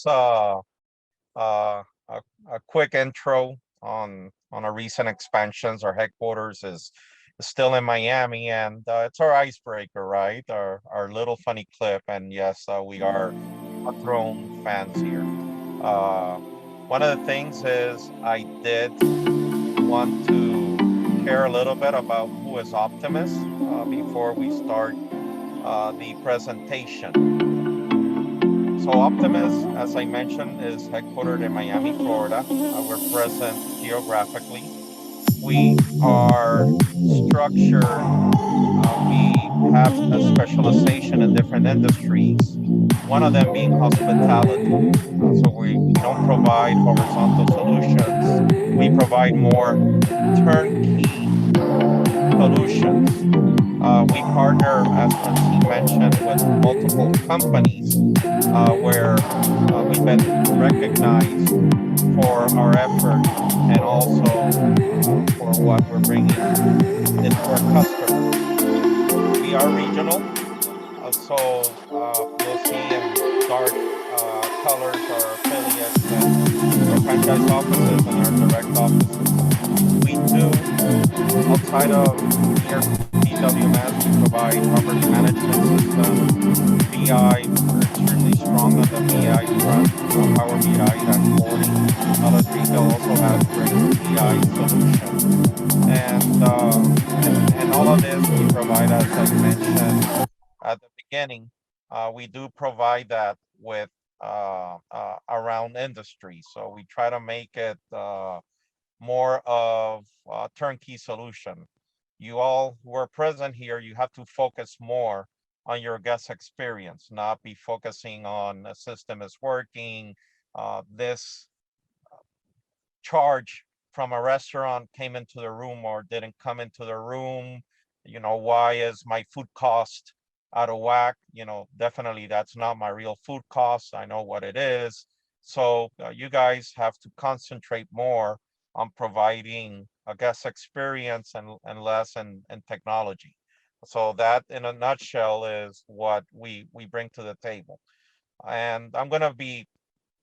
Just a quick intro on our recent expansions. Our headquarters is still in Miami, and it's our icebreaker, right? Our little funny clip. And yes, we are Patron fans here. One of the things is I did want to share a little bit about who is Optimus before we start the presentation. So Optimus, as I mentioned, is headquartered in Miami, Florida. We're present geographically. We are structured. We have a specialization in different industries, one of them being hospitality. So we don't provide horizontal solutions. We provide more turnkey solutions. We partner, as Francine mentioned, with multiple companies where we've been recognized for our effort and also for what we're bringing into our customers. We are regional, so you'll see in dark colors our affiliates and our franchise offices and our direct offices. We do, outside of here, PWMS, we provide property management systems, BI. We're extremely strong on the BI front, Power BI, dashboarding. Other people also have great BI solutions. And all of this we provide, as I mentioned at the beginning, we do provide that with around industry. So we try to make it more of a turnkey solution. You all who are present here, you have to focus more on your guest experience, not be focusing on a system is working. This charge from a restaurant came into the room or didn't come into the room. Why is my food cost out of whack? Definitely that's not my real food cost. I know what it is. So you guys have to concentrate more on providing a guest experience and less in technology. So that in a nutshell is what we bring to the table. And I'm going to be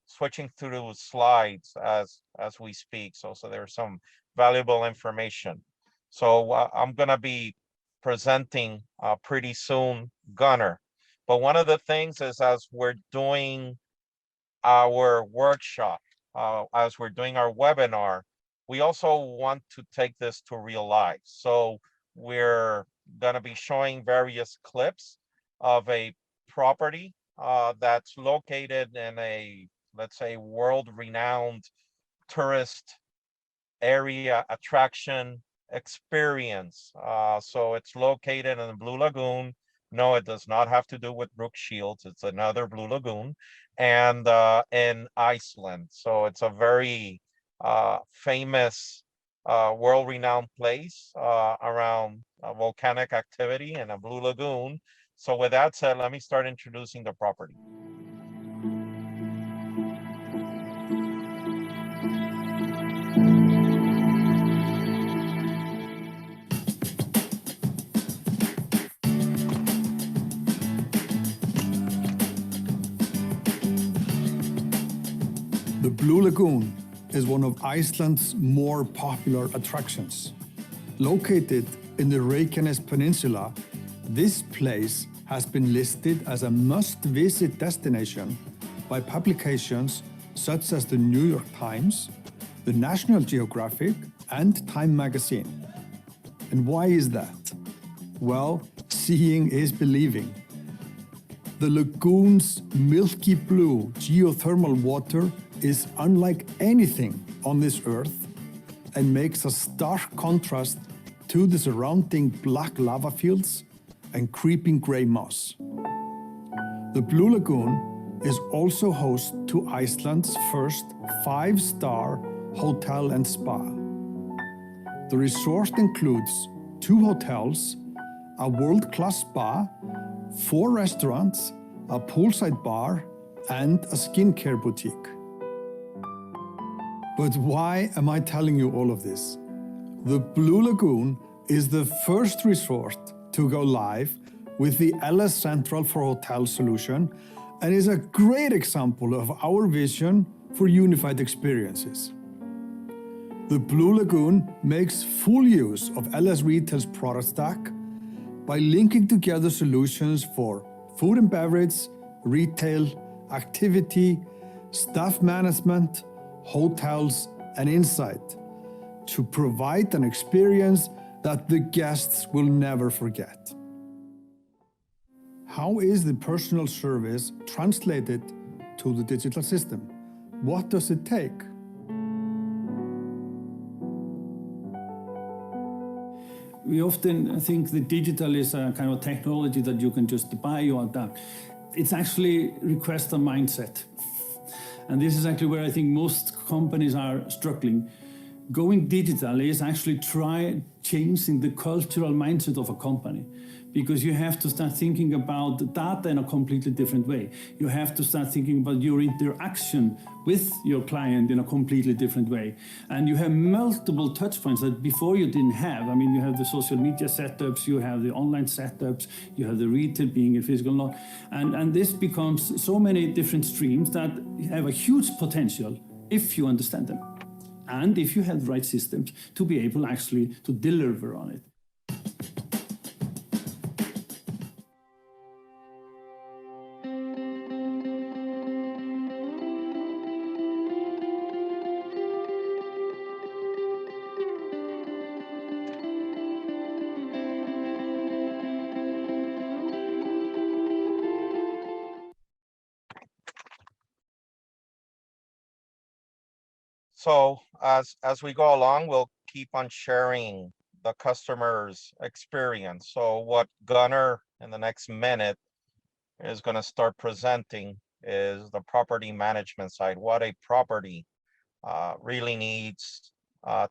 switching through slides as we speak. So there's some valuable information. So I'm going to be presenting pretty soon Gunnar. But one of the things is, as we're doing our workshop, as we're doing our webinar, we also want to take this to real life. So we're going to be showing various clips of a property that's located in a, let's say, world-renowned tourist area attraction experience. So it's located in the Blue Lagoon. No, it does not have to do with Brooke Shields. It's another Blue Lagoon, and in Iceland. So it's a very famous, world-renowned place around volcanic activity and a Blue Lagoon. So with that said, let me start introducing the property. The Blue Lagoon is one of Iceland's more popular attractions. Located in the Reykjanes Peninsula, this place has been listed as a must-visit destination by publications such as the New York Times, the National Geographic, and Time magazine. And why is that? Well, seeing is believing. The lagoon's milky blue geothermal water is unlike anything on this earth and makes a stark contrast to the surrounding black lava fields and creeping gray moss. The Blue Lagoon is also host to Iceland's first 5-star hotel and spa. The resort includes 2 hotels, a world-class spa, 4 restaurants, a poolside bar, and a skincare boutique. But why am I telling you all of this? The Blue Lagoon is the first resort to go live with the LS Central for Hotel solution and is a great example of our vision for unified experiences. The Blue Lagoon makes full use of LS Retail's product stack by linking together solutions for food and beverage, retail, activity, staff management, hotels, and insight to provide an experience that the guests will never forget. How is the personal service translated to the digital system? What does it take? We often think that digital is a kind of technology that you can just buy or adapt. It's actually requires a mindset. And this is actually where I think most companies are struggling. Going digital is actually changing the cultural mindset of a company, because you have to start thinking about the data in a completely different way. You have to start thinking about your interaction with your client in a completely different way. And you have multiple touch points that before you didn't have. I mean, you have the social media setups, you have the online setups, you have the retail being a physical lot. And this becomes so many different streams that have a huge potential if you understand them. And if you have the right systems to be able actually to deliver on it. So as we go along, we'll keep on sharing the customer's experience. So what Gunnar in the next minute is going to start presenting is the property management side, what a property really needs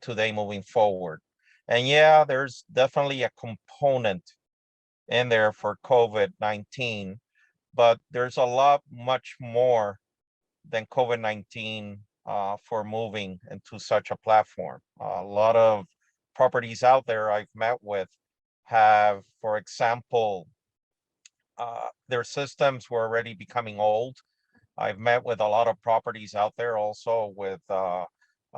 today moving forward. And yeah, there's definitely a component in there for COVID-19, but there's a lot much more than COVID-19 for moving into such a platform. A lot of properties out there I've met with have, for example, their systems were already becoming old. I've met with a lot of properties out there also with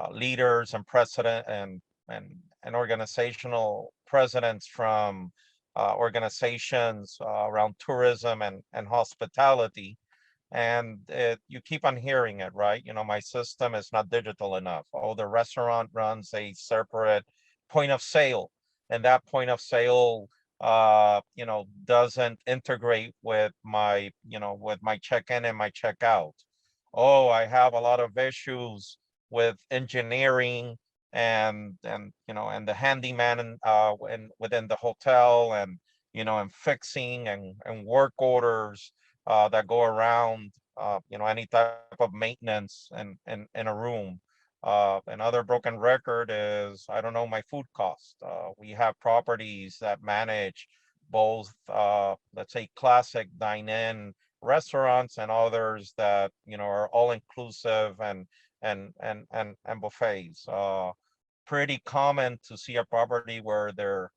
leaders and president and organizational presidents from organizations around tourism and hospitality. And you keep on hearing it, right? You know, my system is not digital enough. Oh, the restaurant runs a separate point of sale, and that point of sale, you know, doesn't integrate with my, you know, with my check-in and my check-out. Oh, I have a lot of issues with engineering and you know, and the handyman and within the hotel, and you know, and fixing and work orders that go around, you know, any type of maintenance in a room. Another broken record is, I don't know, my food cost. We have properties that manage both, let's say, classic dine-in restaurants and others that, you know, are all inclusive and buffets. Pretty common to see a property where their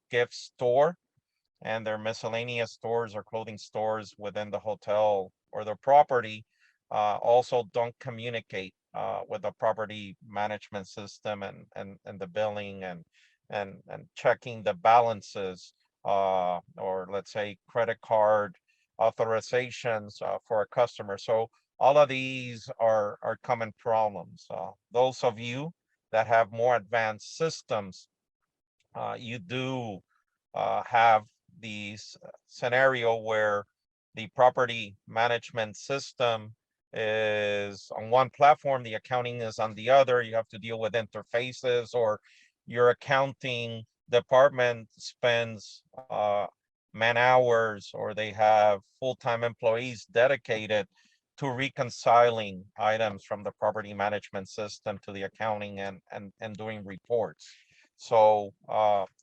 gift store and their miscellaneous stores or clothing stores within the hotel or the property also don't communicate with the property management system and the billing and checking the balances or let's say credit card authorizations for a customer. So all of these are common problems. Those of you that have more advanced systems, you do have these scenario where the property management system is on one platform, the accounting is on the other. You have to deal with interfaces, or your accounting department spends man hours, or they have full-time employees dedicated to reconciling items from the property management system to the accounting and doing reports. So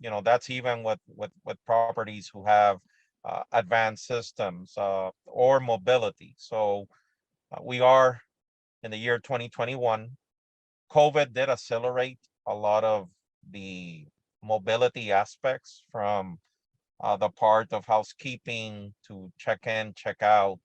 you know, that's even with properties who have advanced systems or mobility. So we are in the year 2021. COVID did accelerate a lot of the mobility aspects, from the part of housekeeping to check in, check out,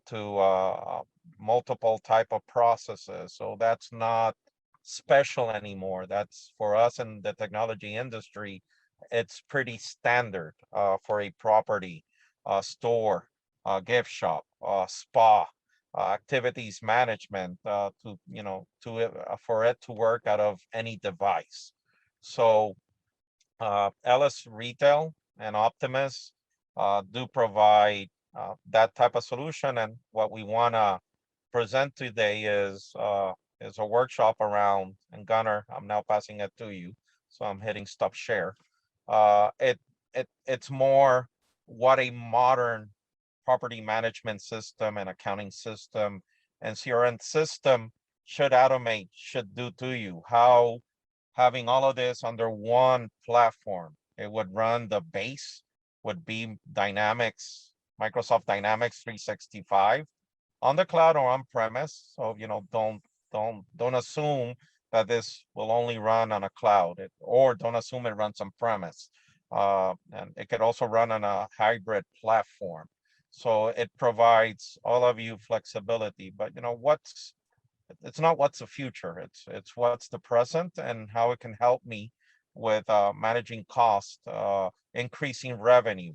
to multiple type of processes. So that's not special anymore. That's for us in the technology industry. It's pretty standard for a property, store, gift shop, spa, activities management for it to work out of any device. So Ellis Retail and Optimus do provide that type of solution. And what we want to present today is a workshop around, and Gunnar, I'm now passing it to you. So I'm hitting stop share. It's more what a modern property management system and accounting system and CRM system should automate, should do to you. How having all of this under one platform, it would run the base, would be Dynamics, Microsoft Dynamics 365 on the cloud or on premise. So, don't assume that this will only run on a cloud, or don't assume it runs on premise. And it could also run on a hybrid platform. So it provides all of you flexibility, but it's not what's the future, it's what's the present and how it can help me with managing cost, increasing revenue,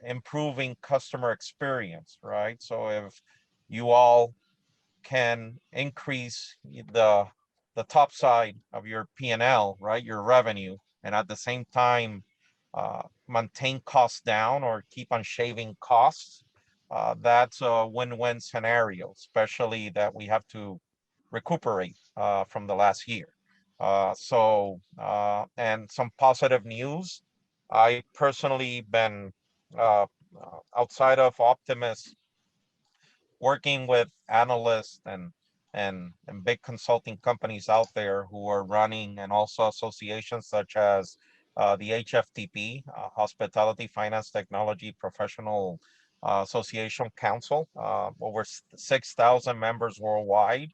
improving customer experience, right? So if you all can increase the top side of your P&L, right, your revenue, and at the same time maintain costs down or keep on shaving costs, that's a win-win scenario, especially that we have to recuperate from the last year. And some positive news. I personally been outside of Optimus, working with analysts and big consulting companies out there who are running, and also associations such as the HFTP, Hospitality Finance Technology Professional Association Council, over 6,000 members worldwide.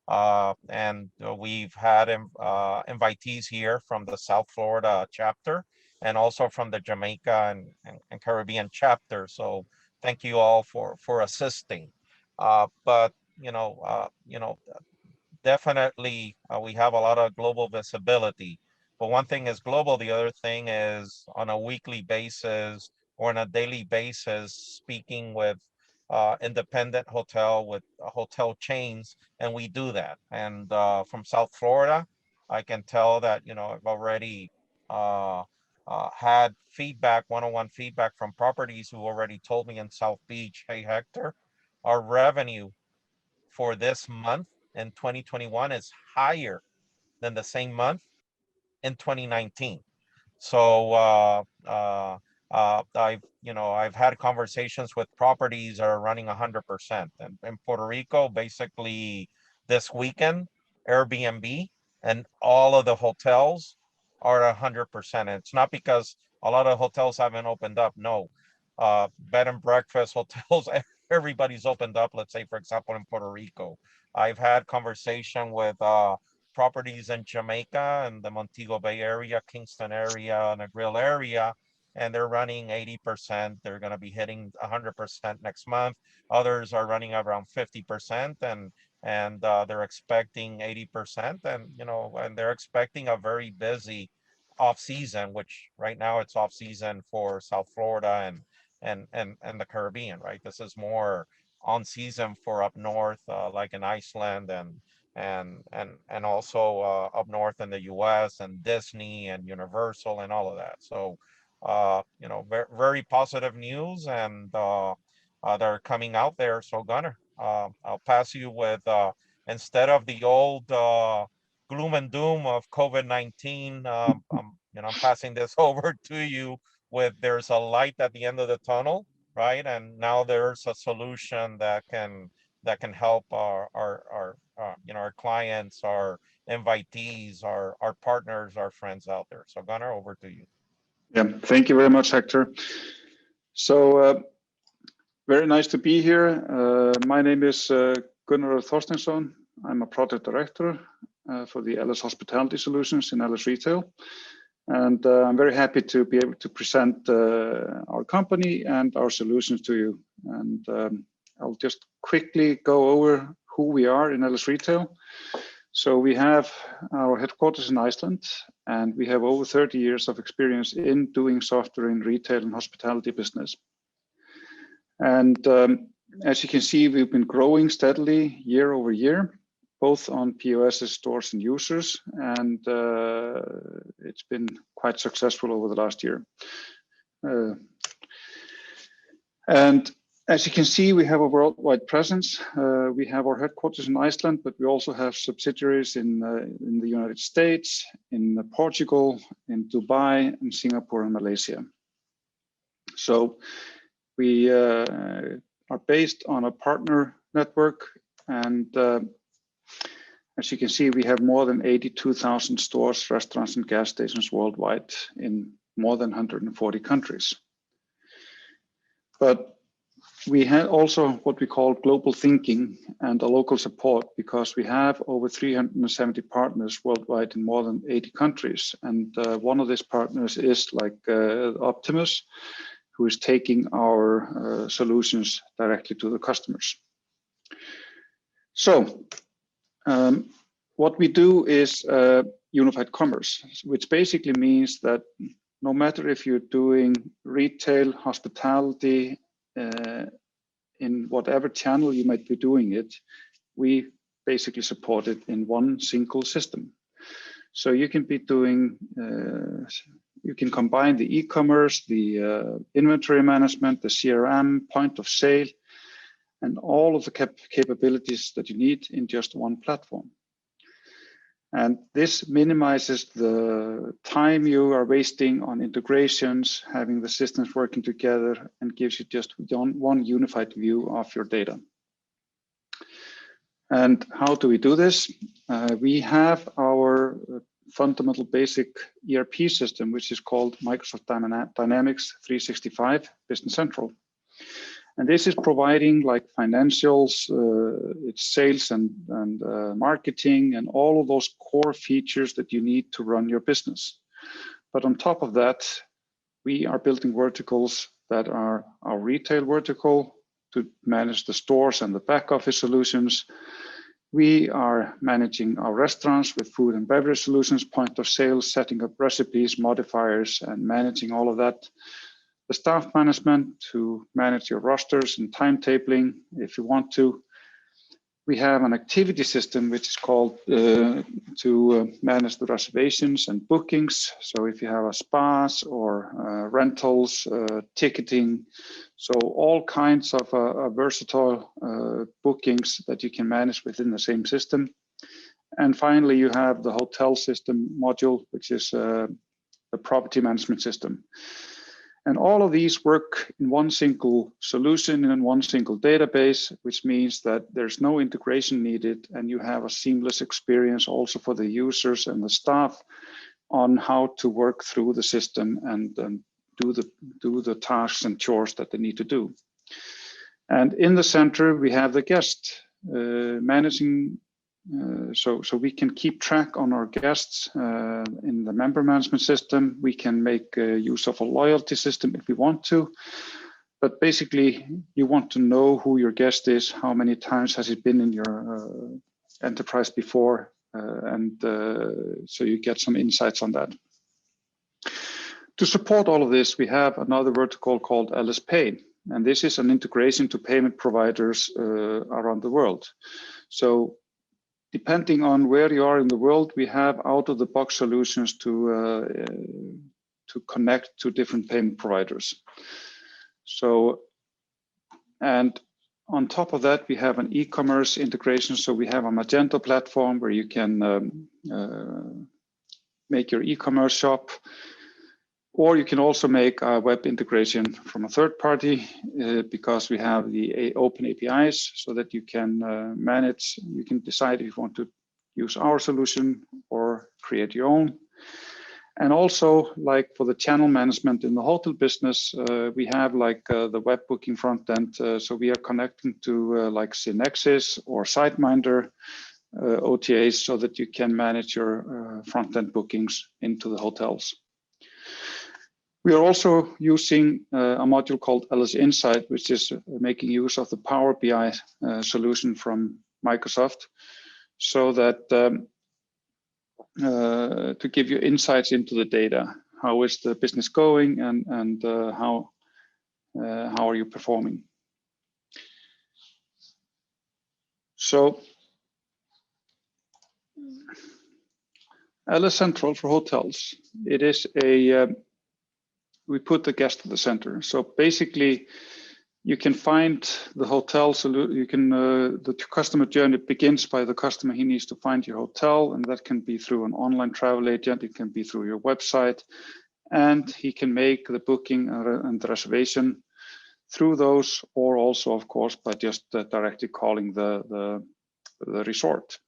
And we've had invitees here from the South Florida chapter and also from the Jamaica and Caribbean chapter. So thank you all for assisting. But definitely we have a lot of global visibility. But one thing is global, the other thing is on a weekly basis or on a daily basis, speaking with independent with hotel chains, and we do that. And from South Florida, I can tell that I've already had feedback, one-on-one feedback from properties who already told me in South Beach, hey Hector, our revenue for this month in 2021 is higher than the same month in 2019. So I've had conversations with properties that are running 100%. And in Puerto Rico, basically this weekend, Airbnb and all of the hotels are 100%. It's not because a lot of hotels haven't opened up. No, bed and breakfast, hotels, everybody's opened up. Let's say, for example, in Puerto Rico, I've had conversation with properties in Jamaica and the Montego Bay area, Kingston area, Negril area, and they're running 80%. They're going to be hitting 100% next month. Others are running around 50%, and they're expecting 80%, and they're expecting a very busy off season, which right now it's off season for South Florida and the Caribbean, right? This is more on season for up north, like in Iceland and also up north in the US and Disney and Universal and all of that. So very, very positive news, and they're coming out there. So Gunnar, I'll pass you with instead of the old gloom and doom of COVID-19, I'm passing this over to you with there's a light at the end of the tunnel, right? And now there's a solution that can help our clients, our invitees, our partners, our friends out there. So Gunnar, over to you. Yeah, thank you very much, Hector. So very nice to be here. My name is Gunnar Thorsteinsson. I'm a project director for the Ellis Hospitality Solutions in Ellis Retail. And I'm very happy to be able to present our company and our solutions to you. And I'll just quickly go over who we are in Ellis Retail. So we have our headquarters in Iceland, and we have over 30 years of experience in doing software in retail and hospitality business. And as you can see, we've been growing steadily year over year, both on POS, stores, and users, and it's been quite successful over the last year. And as you can see, we have a worldwide presence. We have our headquarters in Iceland, but we also have subsidiaries in the United States, in Portugal, in Dubai, and Singapore, and Malaysia. So we are based on a partner network, and as you can see, we have more than 82,000 stores, restaurants, and gas stations worldwide in more than 140 countries. But we have also what we call global thinking and a local support, because we have over 370 partners worldwide in more than 80 countries. And one of these partners is like Optimus, who is taking our solutions directly to the customers. So what we do is unified commerce, which basically means that no matter if you're doing retail, hospitality, in whatever channel you might be doing it, we basically support it in one single system. So you can be doing, you can combine the e-commerce, the inventory management, the CRM, point of sale, and all of the capabilities that you need in just one platform. And this minimizes the time you are wasting on integrations, having the systems working together, and gives you just one unified view of your data. And how do we do this? We have our fundamental basic ERP system, which is called Microsoft Dynamics 365 Business Central. And this is providing like financials, it's sales and marketing, and all of those core features that you need to run your business. But on top of that, we are building verticals that are our retail vertical to manage the stores and the back office solutions. We are managing our restaurants with food and beverage solutions, point of sale, setting up recipes, modifiers, and managing all of that. The staff management to manage your rosters and timetabling if you want to. We have an activity system which is called to manage the reservations and bookings. So if you have a spas or rentals, ticketing, so all kinds of versatile bookings that you can manage within the same system. And finally, you have the hotel system module, which is the property management system. And all of these work in one single solution and in one single database, which means that there's no integration needed, and you have a seamless experience also for the users and the staff on how to work through the system and do the tasks and chores that they need to do. And in the center, we have the guest managing. So we can keep track on our guests in the member management system. We can make use of a loyalty system if we want to. But basically, you want to know who your guest is, how many times has he been in your enterprise before, and so you get some insights on that. To support all of this, we have another vertical called Ellis Pay, and this is an integration to payment providers around the world. So depending on where you are in the world, we have out-of-the-box solutions to connect to different payment providers. So, and on top of that, we have an e-commerce integration. So we have a Magento platform where you can make your e-commerce shop, or you can also make a web integration from a third party because we have the open APIs so that you can manage, you can decide if you want to use our solution or create your own. And also, like for the channel management in the hotel business, we have like the web booking front end. So we are connecting to like Synexis or SiteMinder OTAs so that you can manage your front end bookings into the hotels. We are also using a module called LS Insight, which is making use of the Power BI solution from Microsoft, so that to give you insights into the data. How is the business going, and how are you performing? So LS Central for hotels, it is a we put the guest at the center. So basically, you can find the hotel solution. You can the customer journey begins by the customer. He needs to find your hotel, and that can be through an online travel agent. It can be through your website, and he can make the booking and the reservation through those, or also, of course, by just directly calling the resort.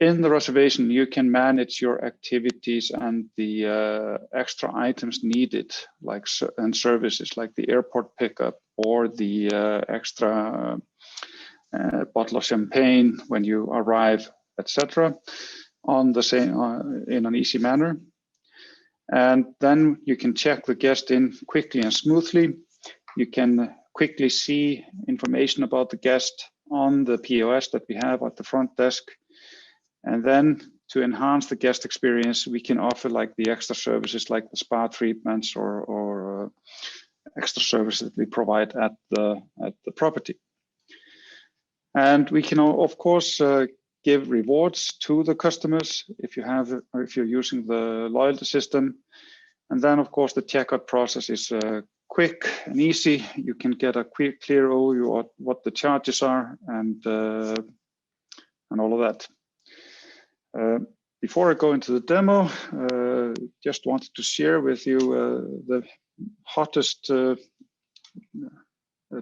In the reservation, you can manage your activities and the extra items needed, like and services like the airport pickup or the extra bottle of champagne when you arrive, etc., on the same in an easy manner. And then you can check the guest in quickly and smoothly. You can quickly see information about the guest on the POS that we have at the front desk. And then to enhance the guest experience, we can offer like the extra services like the spa treatments or extra services that we provide at the property. And we can, of course, give rewards to the customers if you're using the loyalty system. And then, of course, the checkout process is quick and easy. You can get a quick, clear overview of what the charges are and all of that. Before I go into the demo, just wanted to share with you the hottest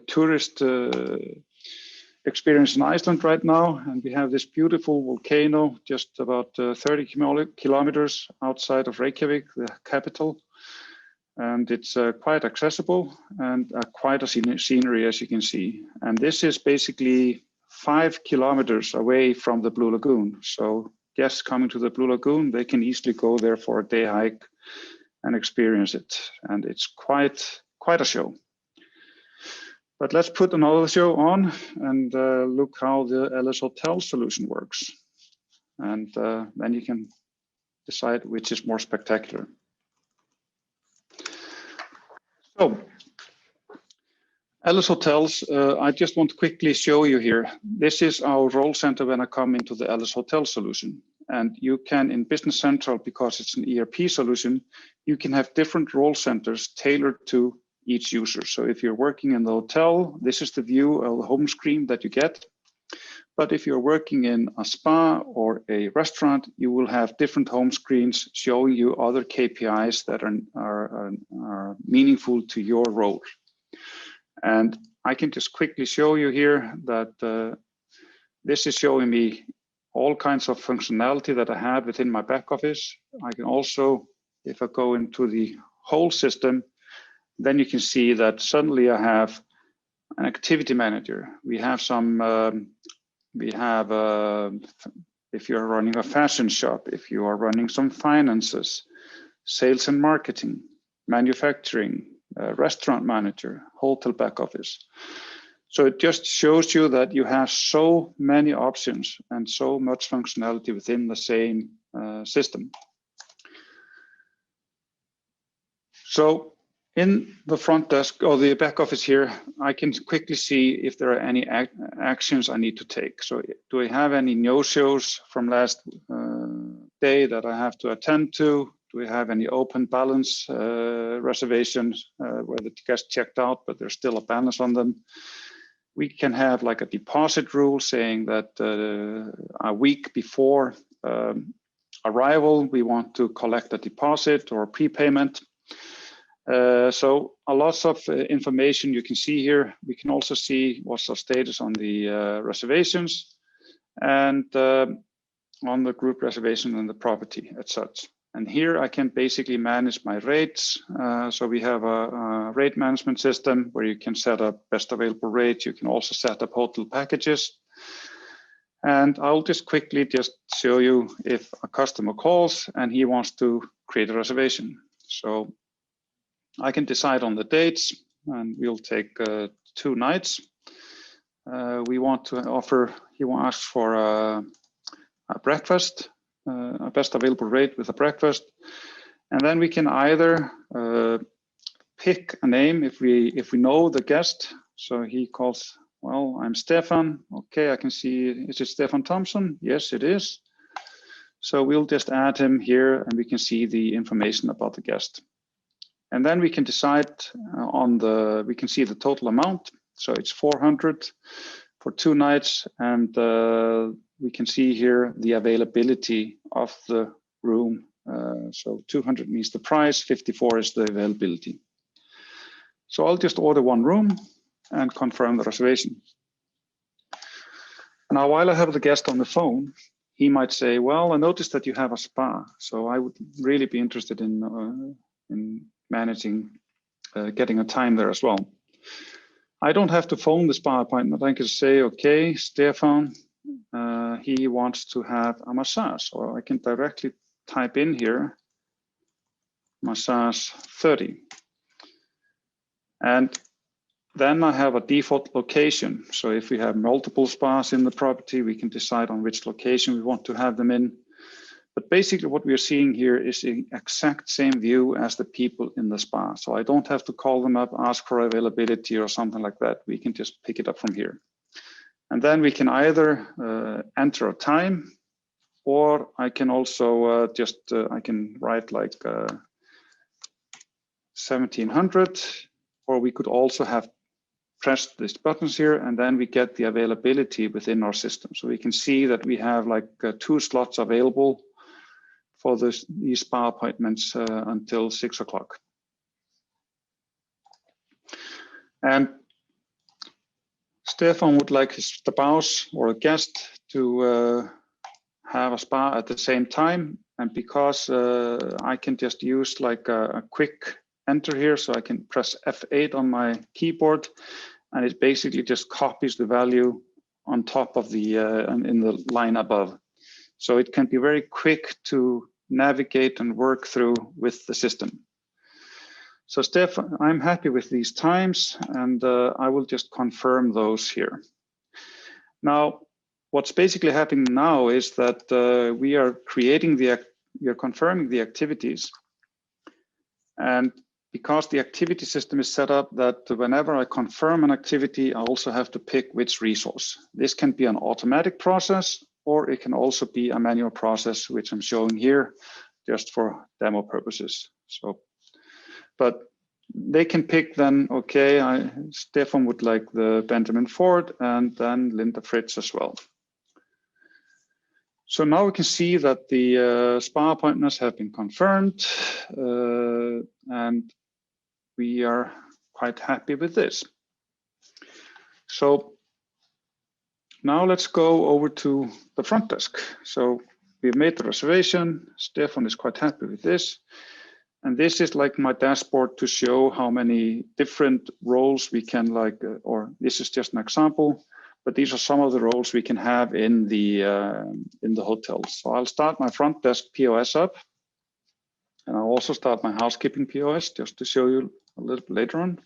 tourist experience in Iceland right now. And we have this beautiful volcano just about 30 kilometers outside of Reykjavik, the capital. And it's quite accessible and quite a scenery, as you can see. And this is basically 5 kilometers away from the Blue Lagoon. So guests coming to the Blue Lagoon, they can easily go there for a day hike and experience it. And it's quite a show. But let's put another show on and look how the LS Hotel solution works. And then you can decide which is more spectacular. So, LS Hotels, I just want to quickly show you here. This is our role center when I come into the LS Hotel solution. And you can, in Business Central, because it's an ERP solution, you can have different role centers tailored to each user. So if you're working in the hotel, this is the view of the home screen that you get. But if you're working in a spa or a restaurant, you will have different home screens showing you other KPIs that are meaningful to your role. And I can just quickly show you here that this is showing me all kinds of functionality that I have within my back office. I can also, if I go into the whole system, then you can see that suddenly I have an activity manager. We have some, if you're running a fashion shop, if you are running some finances, sales and marketing, manufacturing, restaurant manager, hotel back office. So it just shows you that you have so many options and so much functionality within the same system. So in the front desk or the back office here, I can quickly see if there are any actions I need to take. So do I have any no-shows from last day that I have to attend to? Do we have any open balance reservations where the guest checked out, but there's still a balance on them? We can have like a deposit rule saying that a week before arrival, we want to collect a deposit or a prepayment. So a lot of information you can see here. We can also see what's the status on the reservations and on the group reservation and the property as such. And here I can basically manage my rates. So we have a rate management system where you can set up best available rates. You can also set up hotel packages. And I'll just quickly just show you if a customer calls and he wants to create a reservation. So I can decide on the dates, and we'll take 2 nights. We want to offer, he asks for a breakfast, a best available rate with a breakfast. And then we can either pick a name if we know the guest. So he calls, well, I'm Stefan. Okay, I can see, is it Stefan Thompson? Yes, it is. So we'll just add him here and we can see the information about the guest. And then we can decide we can see the total amount. So it's 400 for 2 nights. And we can see here the availability of the room. So 200 means the price, 54 is the availability. So I'll just order 1 room and confirm the reservation. Now, while I have the guest on the phone, he might say, well, I noticed that you have a spa. So I would really be interested in managing, getting a time there as well. I don't have to phone the spa appointment. I can say, okay, Stefan, he wants to have a massage, or I can directly type in here, massage 30. And then I have a default location. So if we have multiple spas in the property, we can decide on which location we want to have them in. But basically what we are seeing here is the exact same view as the people in the spa. So I don't have to call them up, ask for availability or something like that. We can just pick it up from here. And then we can either enter a time, or I can also I can write like 1700, or we could also have pressed these buttons here, and then we get the availability within our system. So we can see that we have like 2 slots available for these spa appointments until 6 o'clock. And Stefan would like his spouse or a guest to have a spa at the same time. And because I can just use like a quick enter here, so I can press F8 on my keyboard, and it basically just copies the value on top of the in the line above. So it can be very quick to navigate and work through with the system. So Stefan, I'm happy with these times, and I will just confirm those here. Now, what's basically happening now is that we are confirming the activities, and because the activity system is set up that whenever I confirm an activity, I also have to pick which resource. This can be an automatic process, or it can also be a manual process, which I'm showing here just for demo purposes. So, but they can pick then, okay, Stefan would like the Benjamin Ford and then Linda Fritz as well. So now we can see that the spa appointments have been confirmed, and we are quite happy with this. So now let's go over to the front desk. So we've made the reservation. Stefan is quite happy with this. And this is like my dashboard to show how many different roles we can or this is just an example, but these are some of the roles we can have in the hotel. So I'll start my front desk POS up, and I'll also start my housekeeping POS just to show you a little bit later on.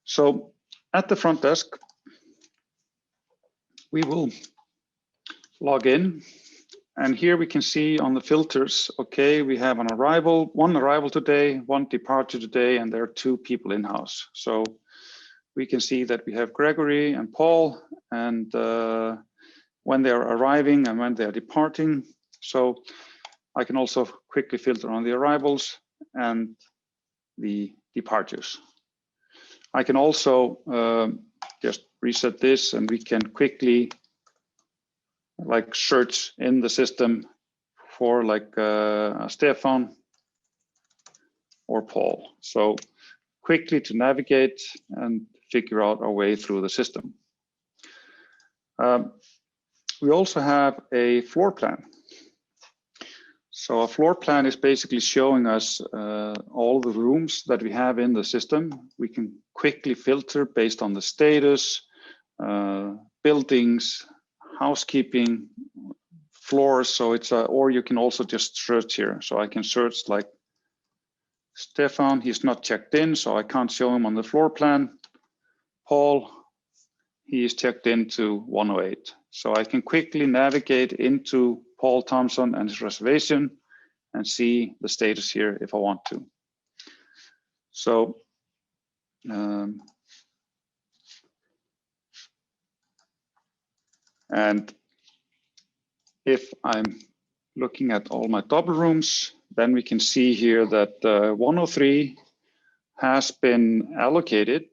So at the front desk, we will log in, and here we can see on the filters, okay, we have one arrival today, 1 departure today, and there are 2 people in-house. So we can see that we have Gregory and Paul, and when they're arriving and when they're departing. So I can also quickly filter on the arrivals and the departures. I can also just reset this, and we can quickly search in the system for Stefan or Paul. So quickly to navigate and figure out our way through the system. We also have a floor plan. So a floor plan is basically showing us all the rooms that we have in the system. We can quickly filter based on the status, buildings, housekeeping, floors. So it's or you can also just search here. So I can search like Stefan, he's not checked in, so I can't show him on the floor plan. Paul, he is checked into 108. So I can quickly navigate into Paul Thompson and his reservation and see the status here if I want to. So and if I'm looking at all my double rooms, then we can see here that 103 has been allocated,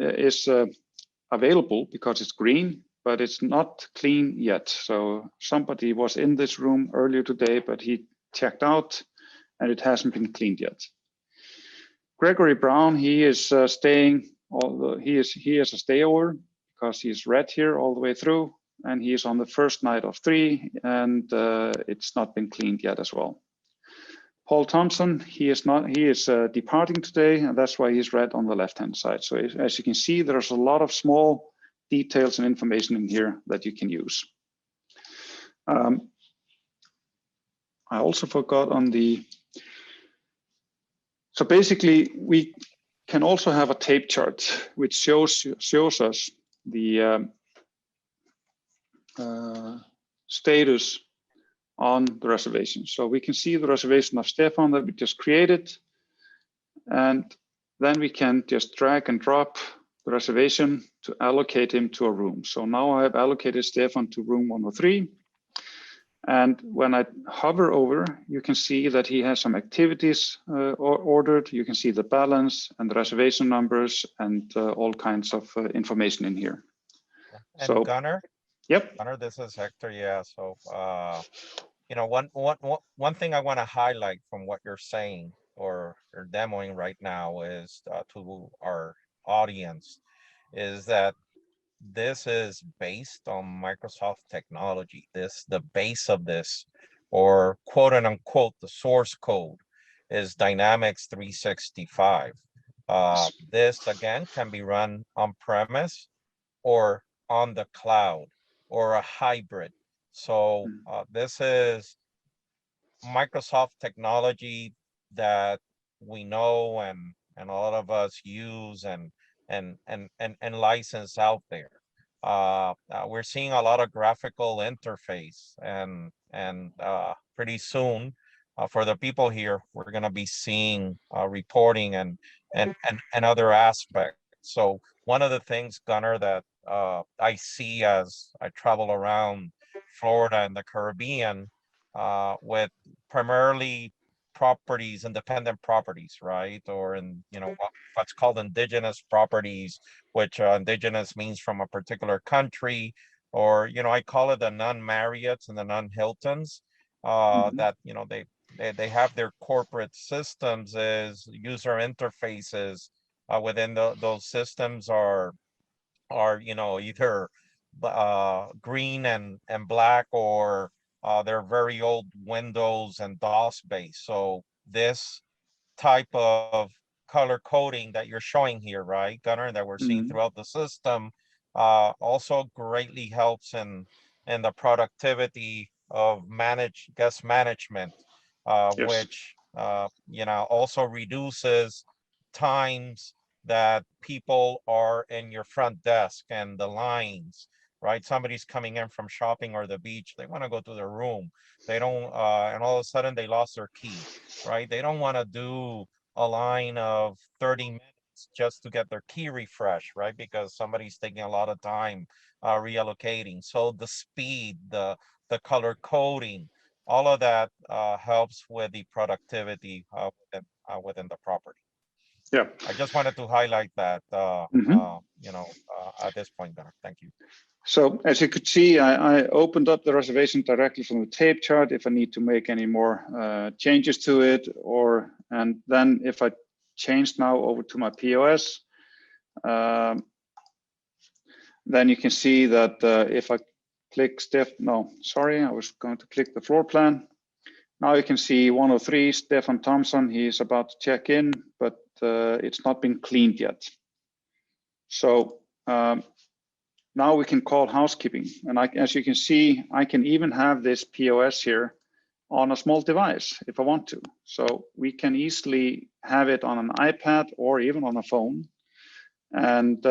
is available because it's green, but it's not clean yet. So somebody was in this room earlier today, but he checked out and it hasn't been cleaned yet. Gregory Brown, he is staying, although he is a stayover because he's red here all the way through, and he is on the first night of 3, and it's not been cleaned yet as well. Paul Thompson, he is departing today, and that's why he's red on the left-hand side. So as you can see, there's a lot of small details and information in here that you can use. I also forgot on the, so basically we can also have a tape chart which shows us the status on the reservation. So we can see the reservation of Stefan that we just created, and then we can just drag and drop the reservation to allocate him to a room. So now I have allocated Stefan to room 103. And when I hover over, you can see that he has some activities ordered. You can see the balance and the reservation numbers and all kinds of information in here. And so, Gunnar? Yep. Gunnar, this is Hector. Yeah. So, you know, one thing I want to highlight from what you're saying or demoing right now is to our audience is that this is based on Microsoft technology. The base of this, or quote unquote, the source code is Dynamics 365. This again can be run on premise or on the cloud or a hybrid. So this is Microsoft technology that we know and a lot of us use and license out there. We're seeing a lot of graphical interface and pretty soon for the people here, we're going to be seeing reporting and other aspects. So one of the things, Gunnar, that I see as I travel around Florida and the Caribbean with primarily properties, independent properties, right? Or in, you know, what's called indigenous properties, which indigenous means from a particular country, or, you know, I call it the non-Marriotts and the non-Hiltons, that, you know, they have their corporate systems as user interfaces within those systems are, you know, either green and black, or they're very old Windows and DOS based. So this type of color coding that you're showing here, right, Gunnar, that we're seeing throughout the system, also greatly helps in the productivity of guest management, Yes. which you know, also reduces times that people are in your front desk and the lines, right? Somebody's coming in from shopping or the beach, they want to go to their room, they don't and all of a sudden they lost their key, right? They don't want to do a line of 30 minutes just to get their key refreshed, right? Because somebody's taking a lot of time reallocating. So the speed, the color coding, all of that helps with the productivity within the property. Yeah. I just wanted to highlight that, you know, at this point, Gunnar. Thank you. So as you could see, I opened up the reservation directly from the tape chart if I need to make any more changes to it, and then if I change now over to my POS, then you can see that if I click I was going to click the floor plan. Now you can see 103, Stefan Thompson, he's about to check in, but it's not been cleaned yet. So now we can call housekeeping. And as you can see, I can even have this POS here on a small device if I want to. So we can easily have it on an iPad or even on a phone. And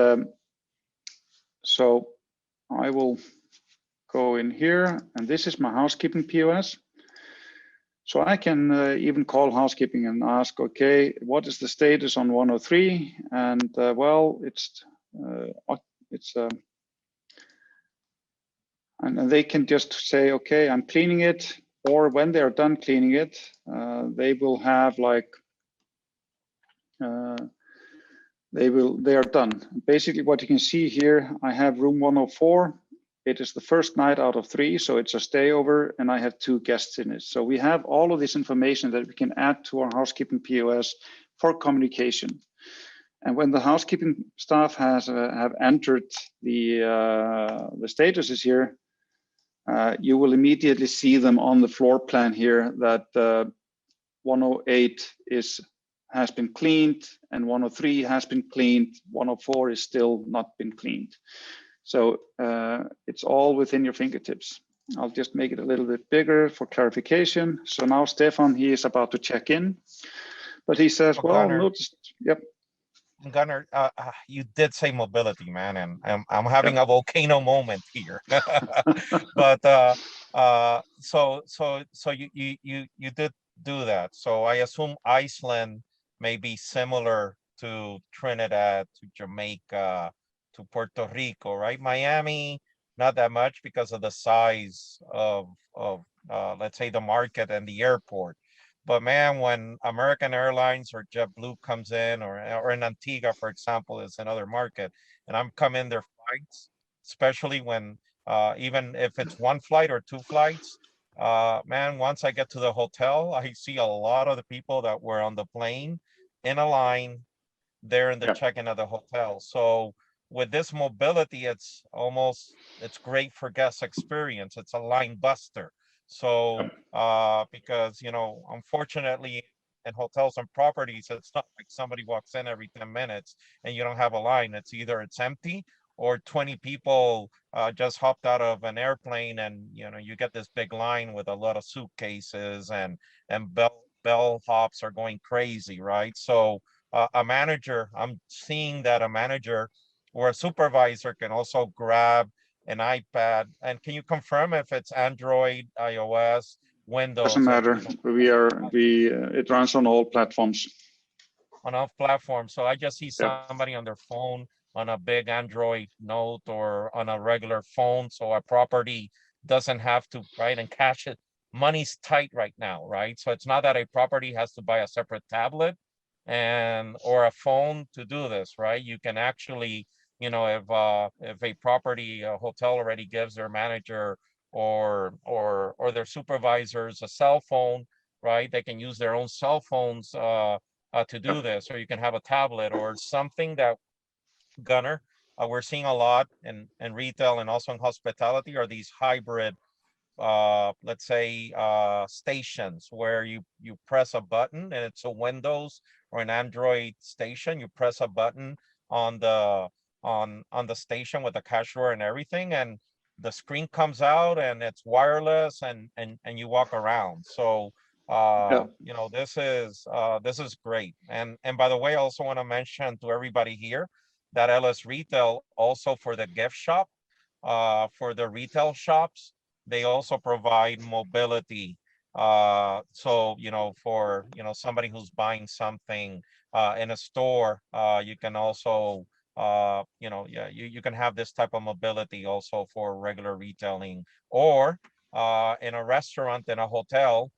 so I will go in here, and this is my housekeeping POS. So I can even call housekeeping and ask, okay, what is the status on 103? And well, and they can just say, okay, I'm cleaning it. Or when they're done cleaning it, they will have like, they are done. Basically what you can see here, I have room 104. It is the first night out of 3, so it's a stayover, and I have 2 guests in it. So we have all of this information that we can add to our housekeeping POS for communication. And when the housekeeping staff have entered the statuses here, you will immediately see them on the floor plan here that 108 has been cleaned, and 103 has been cleaned. 104 is still not been cleaned. So it's all within your fingertips. I'll just make it a little bit bigger for clarification. So now Stefan, he is about to check in, but he says, well, Gunnar, notice, yep. Gunnar, you did say mobility, man, and I'm having a volcano moment here. But so you did do that. So I assume Iceland may be similar to Trinidad, to Jamaica, to Puerto Rico, right? Miami, not that much because of the size of let's say the market and the airport. But man, when American Airlines or JetBlue comes in, or in Antigua, for example, is another market, and I'm coming their flights, especially when even if it's 1 flight or 2 flights, man, once I get to the hotel, I see a lot of the people that were on the plane in a line there in the check-in of the hotel. So with this mobility, it's great for guest experience. It's a line buster. So because, you know, unfortunately in hotels and properties, it's not like somebody walks in every 10 minutes and you don't have a line. It's either it's empty or 20 people just hopped out of an airplane, and you know, you get this big line with a lot of suitcases, and bell hops are going crazy, right? So a manager, I'm seeing that a manager or a supervisor can also grab an iPad. And can you confirm if it's Android, iOS, Windows? Doesn't matter. It runs on all platforms. On all platforms. So I just see somebody on their phone on a big Android Note or on a regular phone. So a property doesn't have to, right, and cash it. Money's tight right now, right? So it's not that a property has to buy a separate tablet or a phone to do this, right? You can actually, you know, if a property, a hotel already gives their manager or their supervisors a cell phone, right? They can use their own cell phones to do this, or you can have a tablet or something that, Gunnar, we're seeing a lot in retail and also in hospitality are these hybrid let's say stations where you press a button and it's a Windows or an Android station. You press a button on the station with the cashier and everything, and the screen comes out and it's wireless, and you walk around. So you know, this is great. And by the way, I also want to mention to everybody here that LS Retail also for the gift shop, for the retail shops, they also provide mobility. So, you know, for, you know, somebody who's buying something in a store, you can also, you know, yeah, you can have this type of mobility also for regular retailing, or in a restaurant, in a hotel,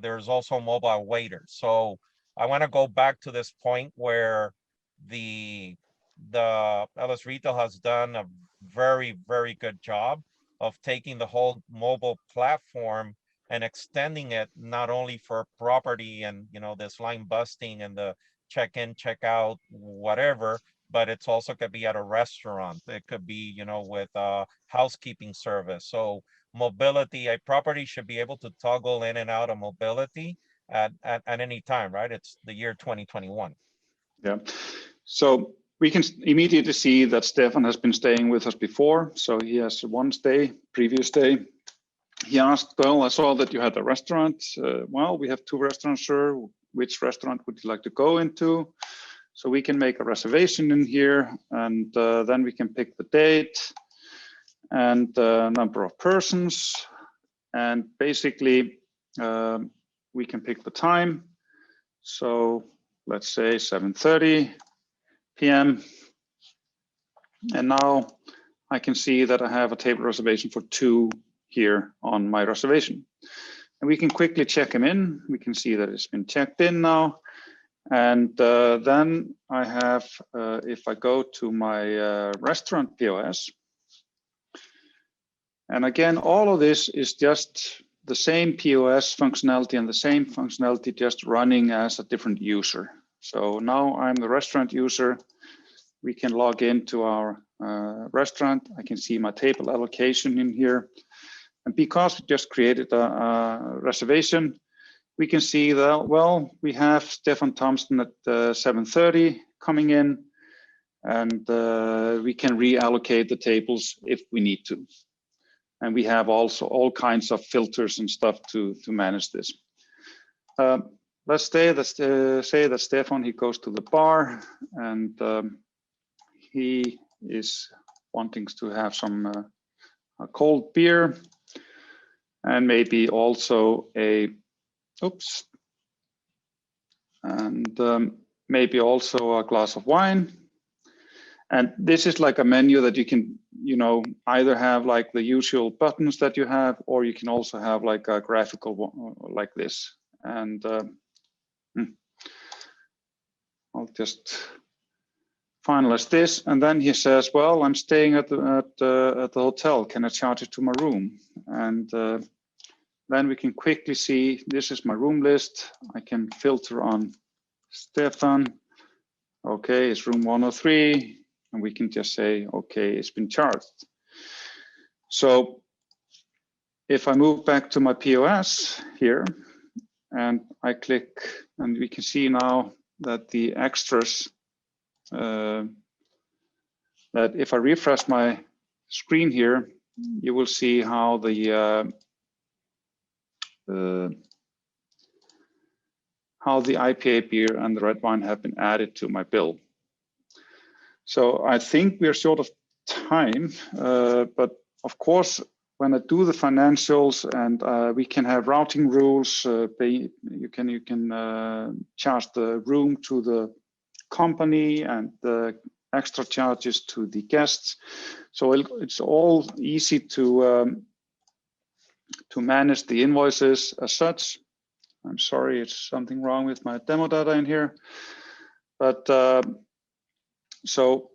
there's also mobile waiters. So I want to go back to this point where the LS Retail has done a very, very good job of taking the whole mobile platform and extending it not only for property and, you know, this line busting and the check-in, check-out, whatever, but it's also could be at a restaurant. It could be, you know, with a housekeeping service. So mobility, a property should be able to toggle in and out of mobility at any time, right? It's the year 2021. Yeah. So We can immediately see that Stefan has been staying with us before. So he has one stay, previous day. He asked, well, I saw that you had a restaurant. Well, we have 2 restaurants, sir. Which restaurant would you like to go into? So we can make a reservation in here, and then we can pick the date and number of persons. And basically, we can pick the time. So let's say 7:30 p.m. And now I can see that I have a table reservation for 2 here on my reservation. And we can quickly check him in. We can see that it's been checked in now. And then I have, if I go to my restaurant POS, and again, all of this is just the same POS functionality and the same functionality just running as a different user. So now I'm the restaurant user. We can log into our restaurant. I can see my table allocation in here. And because we just created a reservation, we can see that, well, we have Stefan Thompson at 7:30 coming in, and we can reallocate the tables if we need to. And we have also all kinds of filters and stuff to manage this. Let's say that Stefan, he goes to the bar, and he is wanting to have some a cold beer, and maybe also maybe also a glass of wine. And this is like a menu that you can, either have like the usual buttons that you have, or you can also have like a graphical one like this. And I'll just finalize this. And then he says, well, I'm staying at the hotel. Can I charge it to my room? And then we can quickly see, this is my room list. I can filter on Stefan. Okay, it's room 103. And we can just say, okay, it's been charged. So if I move back to my POS here, and I click, and we can see now that the extras, that if I refresh my screen here, you will see how the IPA beer and the red wine have been added to my bill. So I think we're short of time, but of course, when I do the financials, and we can have routing rules, you can charge the room to the company and the extra charges to the guests. So it's all easy to manage the invoices as such. I'm sorry, it's something wrong with my demo data in here, but so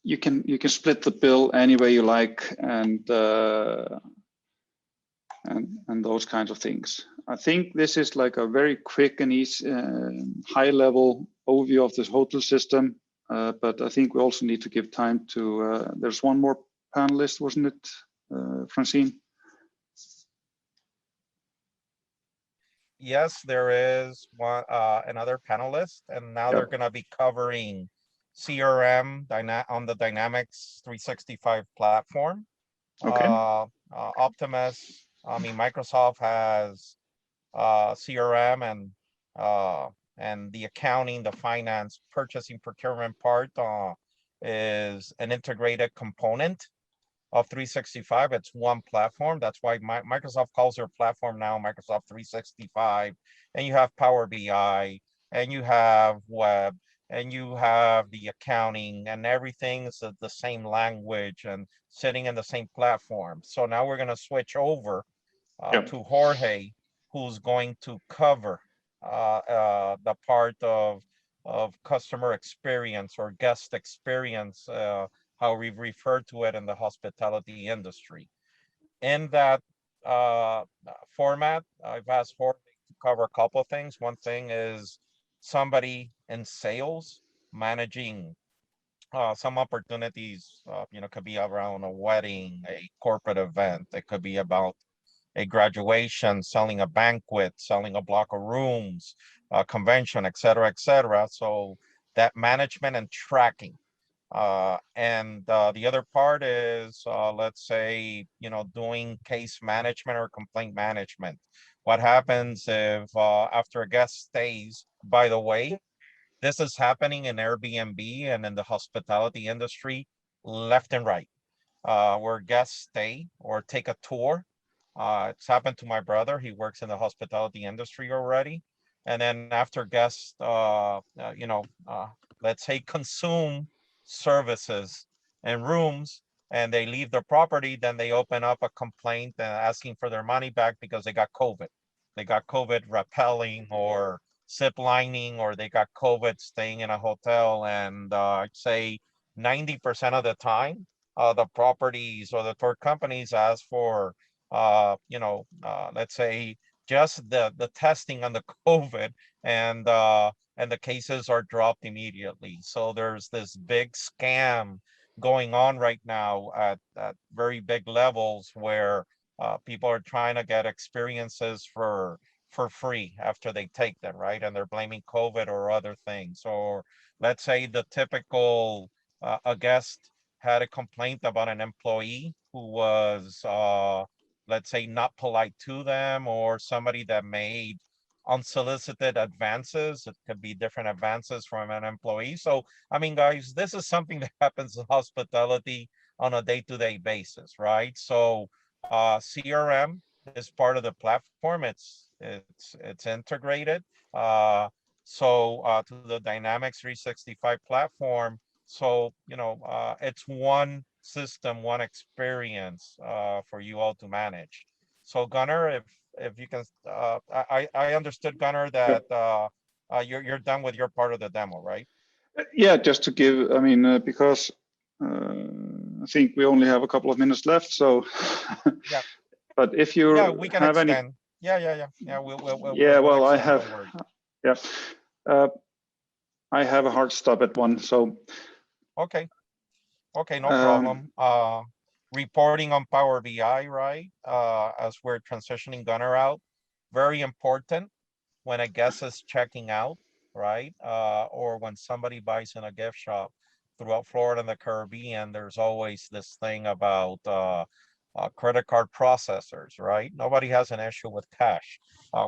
you can split the bill any way you like, and those kinds of things. I think this is like a very quick and easy, high-level overview of this hotel system. But I think we also need to give time to. There's one more panelist, wasn't it, Francine? Yes, there is one another panelist, and now they're going to be covering CRM on the Dynamics 365 platform. Okay. Optimus, Microsoft has CRM and the accounting, the finance, purchasing, procurement part is an integrated component of 365. It's one platform. That's why Microsoft calls their platform now Microsoft 365. And you have Power BI, and you have web, and you have the accounting, and everything is the same language and sitting in the same platform. So now we're going to switch over to Jorge, who's going to cover the part of customer experience or guest experience, how we refer to it in the hospitality industry. In that format, I've asked Jorge to cover a couple of things. One thing is somebody in sales managing some opportunities, could be around a wedding, a corporate event. It could be about a graduation, selling a banquet, selling a block of rooms, a convention, et cetera, et cetera. So that management and tracking. And the other part is, let's say, doing case management or complaint management. What happens if after a guest stays, by the way, this is happening in Airbnb and in the hospitality industry left and right, where guests stay or take a tour. It's happened to my brother. He works in the hospitality industry already. And then after guests, let's say consume services and rooms and they leave the property, then they open up a complaint and asking for their money back because they got COVID. They got COVID rappelling or zip lining, or they got COVID staying in a hotel. And I'd say 90% of the time, the properties or the tour companies ask for, let's say just the testing on the COVID, and the cases are dropped immediately. So there's this big scam going on right now at very big levels where people are trying to get experiences for free after they take them, right? And they're blaming COVID or other things. Or let's say the typical a guest had a complaint about an employee who was let's say not polite to them, or somebody that made unsolicited advances. It could be different advances from an employee. So, I mean, guys, this is something that happens in hospitality on a day-to-day basis, right? So, CRM is part of the platform. It's integrated. To the Dynamics 365 platform. So, it's one system, one experience for you all to manage. So Gunnar, if you can, I understood, Gunnar, that you're done with your part of the demo, right? Yeah, just to give, I mean, because I think we only have a couple of minutes left, so. Yeah. But if you we can have extend. any. Yeah. Well, I have. Yeah. I have a hard stop at 1, so. Okay, no problem. Reporting on Power BI, right? As we're transitioning Gunnar out, very important when a guest is checking out, right? Or when somebody buys in a gift shop throughout Florida and the Caribbean, there's always this thing about credit card processors, right? Nobody has an issue with cash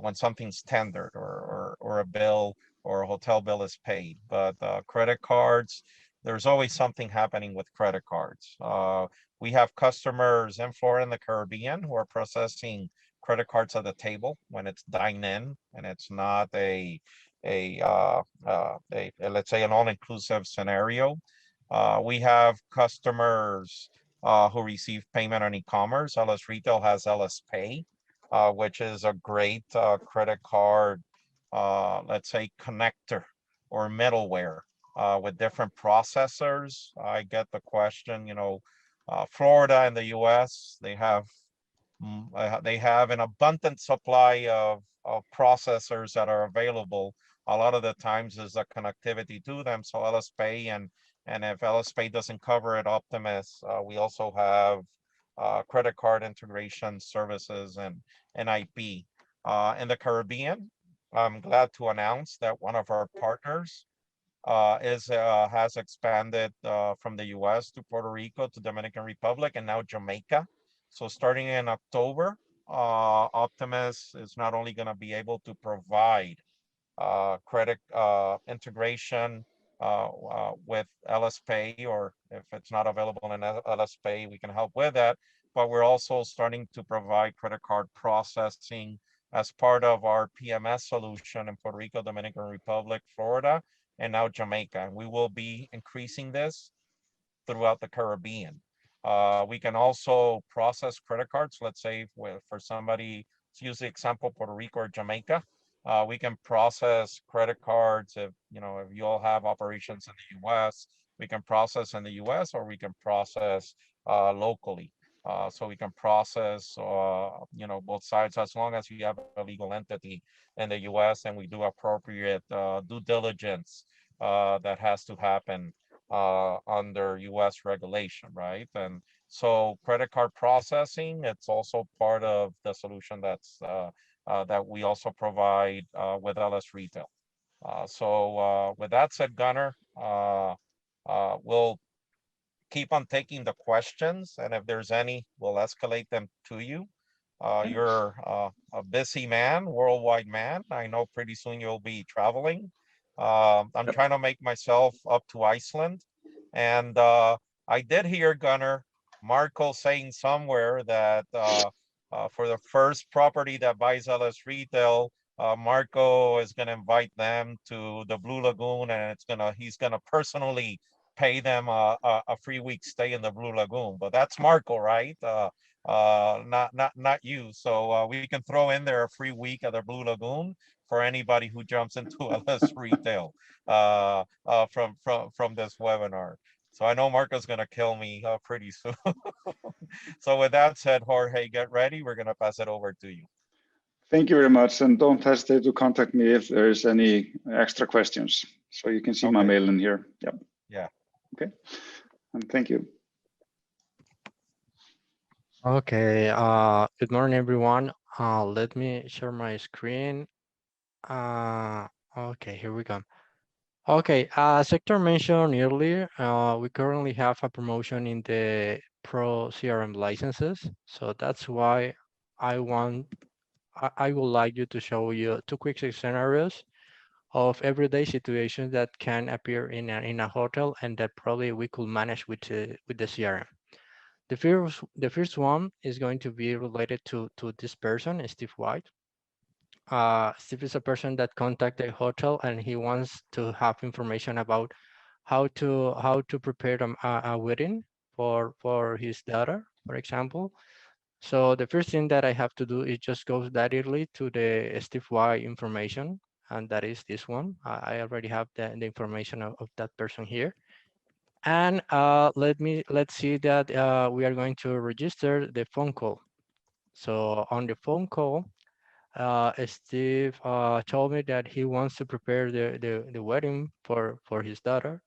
when something's tendered or a bill or a hotel bill is paid, but credit cards, there's always something happening with credit cards. We have customers in Florida and the Caribbean who are processing credit cards at the table when it's dine in and it's not a let's say an all-inclusive scenario. We have customers who receive payment on e-commerce. LS Retail has LS Pay, which is a great credit card, let's say connector or middleware with different processors. I get the question, Florida and the US, they have an abundant supply of processors that are available. A lot of the times is the connectivity to them. So LS Pay, and if LS Pay doesn't cover it, Optimus, we also have credit card integration services and IP. In the Caribbean, I'm glad to announce that one of our partners has expanded from the US to Puerto Rico to Dominican Republic and now Jamaica. So starting in October, Optimus is not only going to be able to provide credit integration with LS Pay, or if it's not available in LS Pay, we can help with that. But we're also starting to provide credit card processing as part of our PMS solution in Puerto Rico, Dominican Republic, Florida, and now Jamaica. And we will be increasing this throughout the Caribbean. We can also process credit cards. Let's say for somebody, let's use the example, Puerto Rico or Jamaica. We can process credit cards if you all have operations in the US, we can process in the US, or we can process locally. So we can process, both sides, as long as you have a legal entity in the US and we do appropriate due diligence that has to happen under US regulation, right? And so credit card processing, it's also part of the solution that we also provide with LS Retail. So with that said, Gunnar, we'll keep on taking the questions, and if there's any, we'll escalate them to you. You're a busy man, worldwide man. I know pretty soon you'll be traveling. I'm trying to make myself up to Iceland. And I did hear Gunnar, Marco saying somewhere that for the first property that buys LS Retail, Marco is going to invite them to the Blue Lagoon, and he's gonna personally pay them a free week stay in the Blue Lagoon. But that's Marco, right? Not you. So we can throw in there a free week at the Blue Lagoon for anybody who jumps into LS Retail from this webinar. So I know Marco's gonna kill me pretty soon. So with that said, Jorge, get ready. We're gonna pass it over to you. Thank you very much, and don't hesitate to contact me if there is any extra questions. So you can see my mail in here. Yep. Yeah. Okay. And thank you. Okay. Good morning, everyone. Let me share my screen. Okay, here we go. Okay, as Hector mentioned earlier, we currently have a promotion in the Pro CRM licenses. So that's why I would like you to show you two quick scenarios of everyday situations that can appear in a hotel and that probably we could manage with the CRM. The first one is going to be related to this person, Steve White. Steve is a person that contacted a hotel and he wants to have information about how to prepare a wedding for his daughter, for example. So the first thing that I have to do is just go directly to the Steve White information, and that is this one. I already have the information of that person here. And let's see that we are going to register the phone call. So on the phone call, Steve told me that he wants to prepare the wedding for his daughter.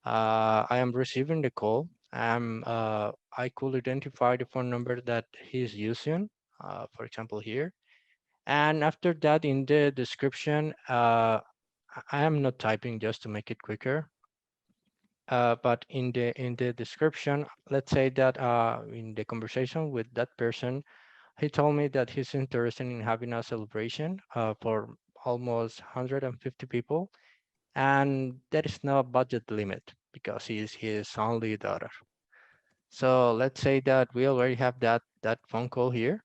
I am receiving the call. I could identify the phone number that he's using, for example here. And after that, in the description, I am not typing just to make it quicker. But in the description, let's say that in the conversation with that person, he told me that he's interested in having a celebration for almost 150 people, and there is no budget limit because he's his only daughter. So let's say that we already have that phone call here,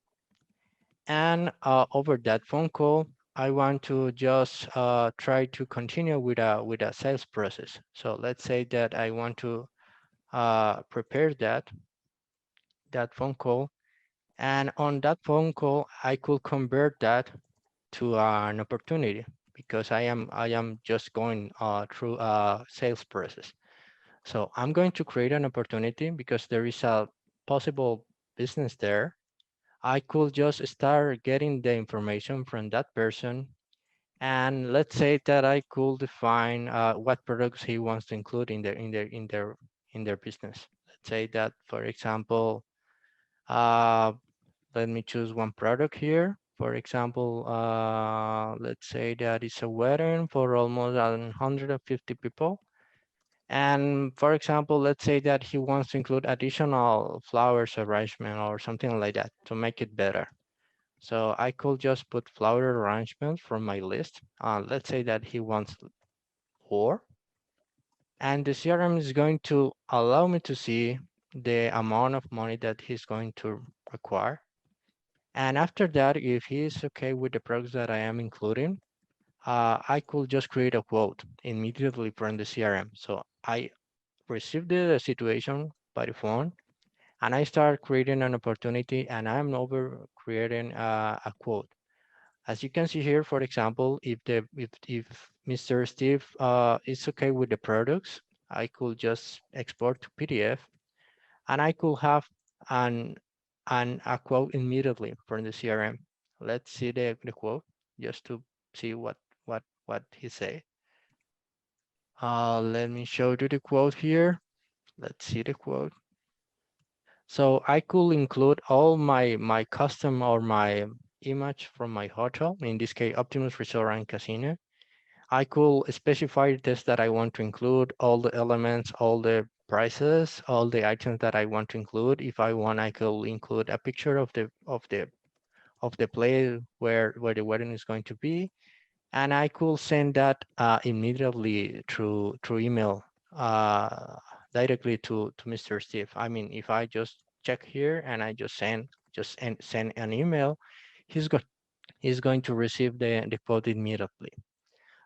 and over that phone call, I want to just try to continue with a sales process. So let's say that I want to prepare that phone call, and on that phone call, I could convert that to an opportunity because I am just going through a sales process. So I'm going to create an opportunity because there is a possible business there. I could just start getting the information from that person, and let's say that I could define what products he wants to include in their business. Let's say that, for example, let me choose one product here. For example, let's say that it's a wedding for almost 150 people. And for example, let's say that he wants to include additional flowers arrangement or something like that to make it better. So I could just put flower arrangement from my list. Let's say that he wants 4. And the CRM is going to allow me to see the amount of money that he's going to require. And after that, if he is okay with the products that I am including, I could just create a quote immediately from the CRM. So I receive the situation by the phone, and I start creating an opportunity, and I'm over creating a quote. As you can see here, for example, if Mr. Steve is okay with the products, I could just export to PDF, and I could have an a quote immediately from the CRM. Let's see the quote just to see what he say. Let me show you the quote here. Let's see the quote. So I could include all my custom or my image from my hotel, in this case, Optimus Resort and Casino. I could specify the test that I want to include, all the elements, all the prices, all the items that I want to include. If I want, I could include a picture of the place where the wedding is going to be, and I could send that immediately through email directly to Mr. Steve. I mean, if I just check here and I just send an email, he's going to receive the quote immediately.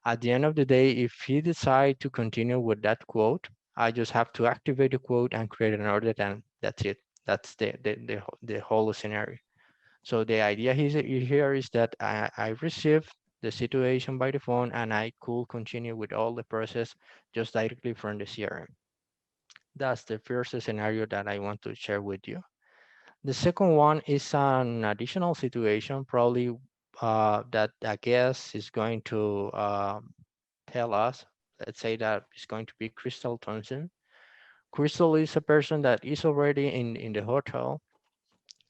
At the end of the day, if he decides to continue with that quote, I just have to activate the quote and create an order, and that's it. That's the whole scenario. So the idea here is that I receive the situation by the phone, and I could continue with all the process just directly from the CRM. That's the first scenario that I want to share with you. The second one is an additional situation, probably that a guest is going to tell us. Let's say that it's going to be Crystal Thompson. Crystal is a person that is already in the hotel,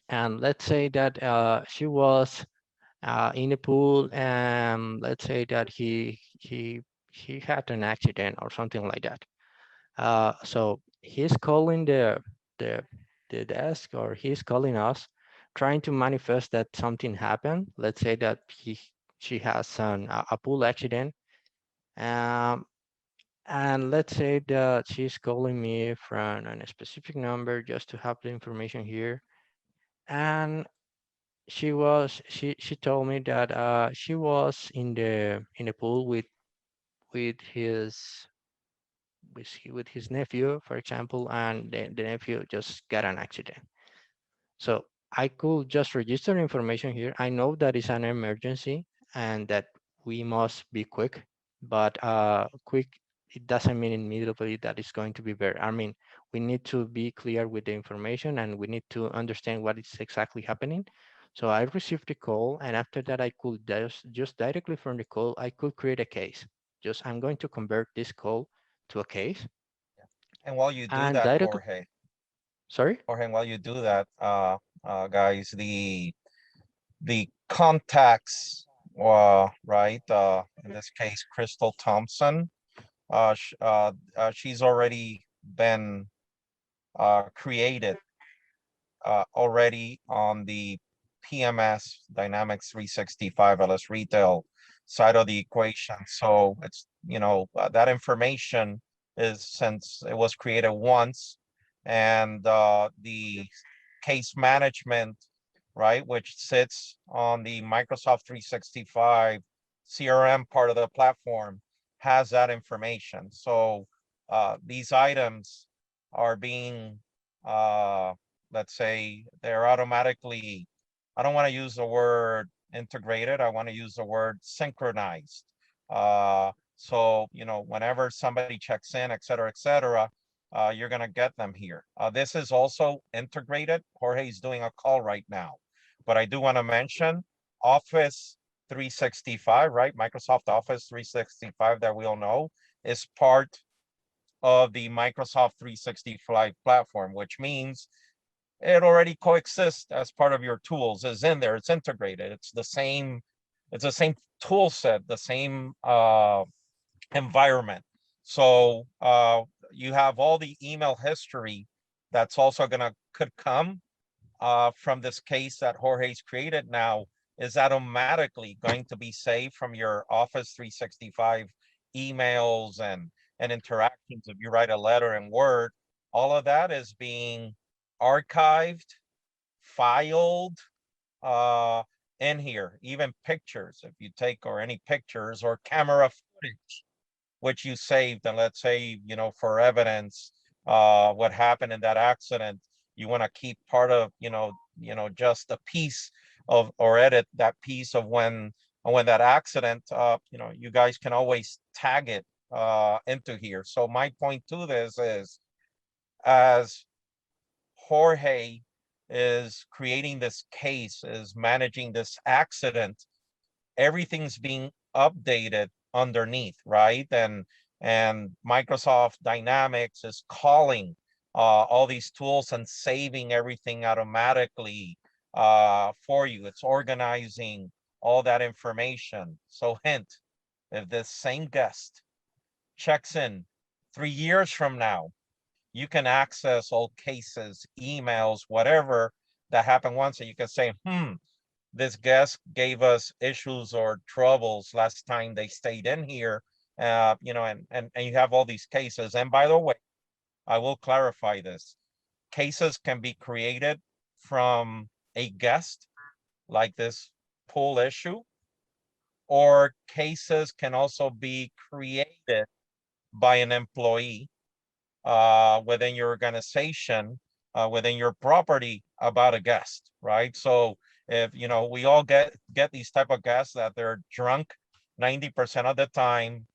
and let's say that she was in the pool, and let's say that he had an accident or something like that. So he's calling the the desk, or he's calling us, trying to manifest that something happened. Let's say that she has a pool accident, um, and let's say that she's calling me from a specific number just to have the information here. And she told me that she was in the pool with his with his nephew, for example, and the nephew just got an accident. So I could just register information here. I know that it's an emergency and that we must be quick, but quick, it doesn't mean immediately that it's going to be better. I mean, we need to be clear with the information, and we need to understand what is exactly happening. So I received the call, and after that, I could just directly from the call, I could create a case. Just I'm going to convert this call to a case, And while you do and that, directly, Jorge, sorry? while you do that, guys, the contacts, right, in this case, Crystal Thompson, she's already been created already on the PMS Dynamics 365 LS retail side of the equation. So it's, that information is, since it was created once, and the case management, right, which sits on the Microsoft 365 CRM part of the platform, has that information. So these items are being let's say they're automatically, I don't want to use the word integrated, I want to use the word synchronized. So, whenever somebody checks in, et cetera, you're going to get them here. This is also integrated. Jorge's doing a call right now, but I do want to mention Office 365, right? Microsoft Office 365 that we all know is part of the Microsoft 365 platform, which means it already coexists as part of your tools, is in there, it's integrated, it's the same tool set, the same environment. So you have all the email history that's also could come from this case that Jorge's created now, is automatically going to be saved from your Office 365 emails and interactions. If you write a letter in Word, all of that is being archived, filed in here. Even pictures, if you take, or any pictures or camera footage which you saved, and let's say, for evidence, what happened in that accident, you want to keep part of, just a piece of, or edit that piece of when that accident, you guys can always tag it into here. So my point to this is, as Jorge is creating this case, is managing this accident, everything's being updated underneath, right? And Microsoft Dynamics is calling all these tools and saving everything automatically for you. It's organizing all that information. So hint, if this same guest checks in 3 years from now, you can access all cases, emails, whatever that happened once, and you can say, this guest gave us issues or troubles last time they stayed in here, and you have all these cases. And by the way, I will clarify this. Cases can be created from a guest, like this pool issue, or cases can also be created by an employee within your organization, within your property about a guest, right? So if we all get these type of guests that they're drunk 90% of the time,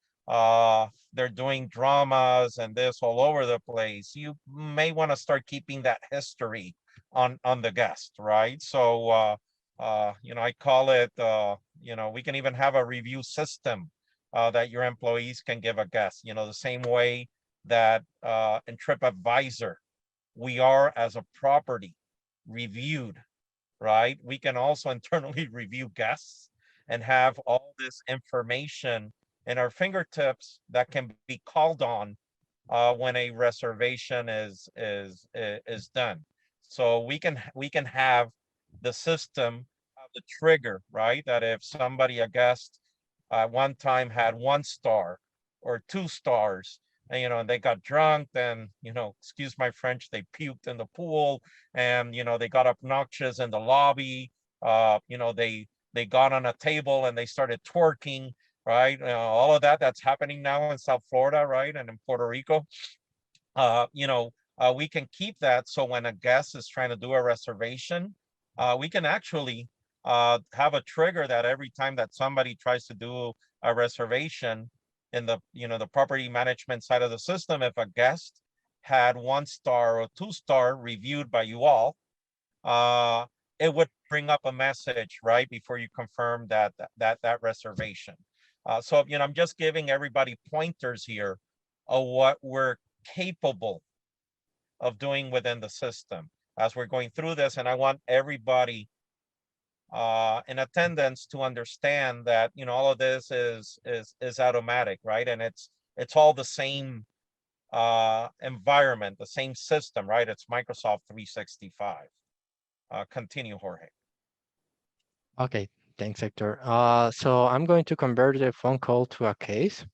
they're doing dramas and this all over the place, you may want to start keeping that history on the guest, right? So I call it we can even have a review system that your employees can give a guest, the same way that in TripAdvisor, we are as a property reviewed, right? We can also internally review guests and have all this information in our fingertips that can be called on when a reservation is done. So we can have the system, the trigger, right? That if somebody, a guest, one time had 1 star or 2 stars, and they got drunk, then, excuse my French, they puked in the pool, and, they got obnoxious in the lobby, they got on a table and they started twerking, right? All of that's happening now in South Florida, right? And in Puerto Rico. We can keep that. So when a guest is trying to do a reservation, we can actually have a trigger that every time that somebody tries to do a reservation in the property management side of the system, if a guest had 1 star or 2 star reviewed by you all, it would bring up a message right before you confirm that reservation. So I'm just giving everybody pointers here of what we're capable of doing within the system as we're going through this. And I want everybody in attendance to understand that all of this is automatic, right? And it's all the same environment, the same system, right? It's Microsoft 365. Continue, Jorge. Okay, thanks, Hector. So I'm going to convert the phone call to a case.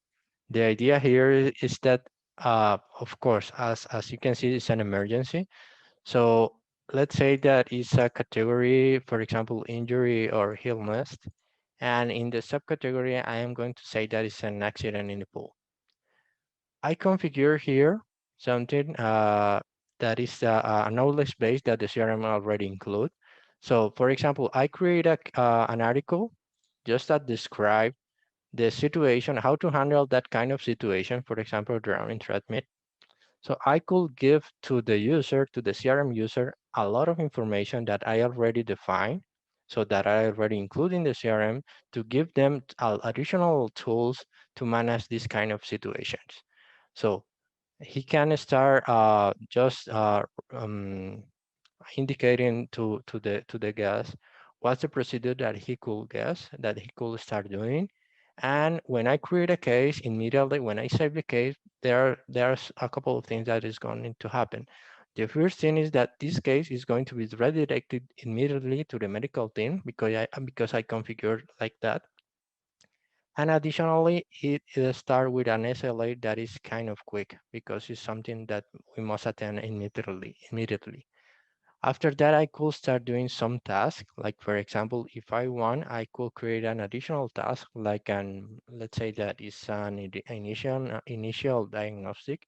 The idea here is that, of course, as you can see, it's an emergency. So let's say that it's a category, for example, injury or illness. And in the subcategory, I am going to say that it's an accident in the pool. I configure here something that is a knowledge base that the CRM already include. So for example, I create an article just that describe the situation, how to handle that kind of situation, for example, drowning treatment. So I could give to the user, to the CRM user, a lot of information that I already defined, so that I already include in the CRM to give them additional tools to manage these kind of situations. So he can start just indicating to the guest what's the procedure that he could guess, that he could start doing. And when I create a case, immediately when I save the case, there's a couple of things that is going to happen. The first thing is that this case is going to be redirected immediately to the medical team because I configured like that. And additionally, it starts with an SLA that is kind of quick because it's something that we must attend immediately. After that, I could start doing some tasks. Like for example, if I want, I could create an additional task, like let's say that is an initial diagnostic,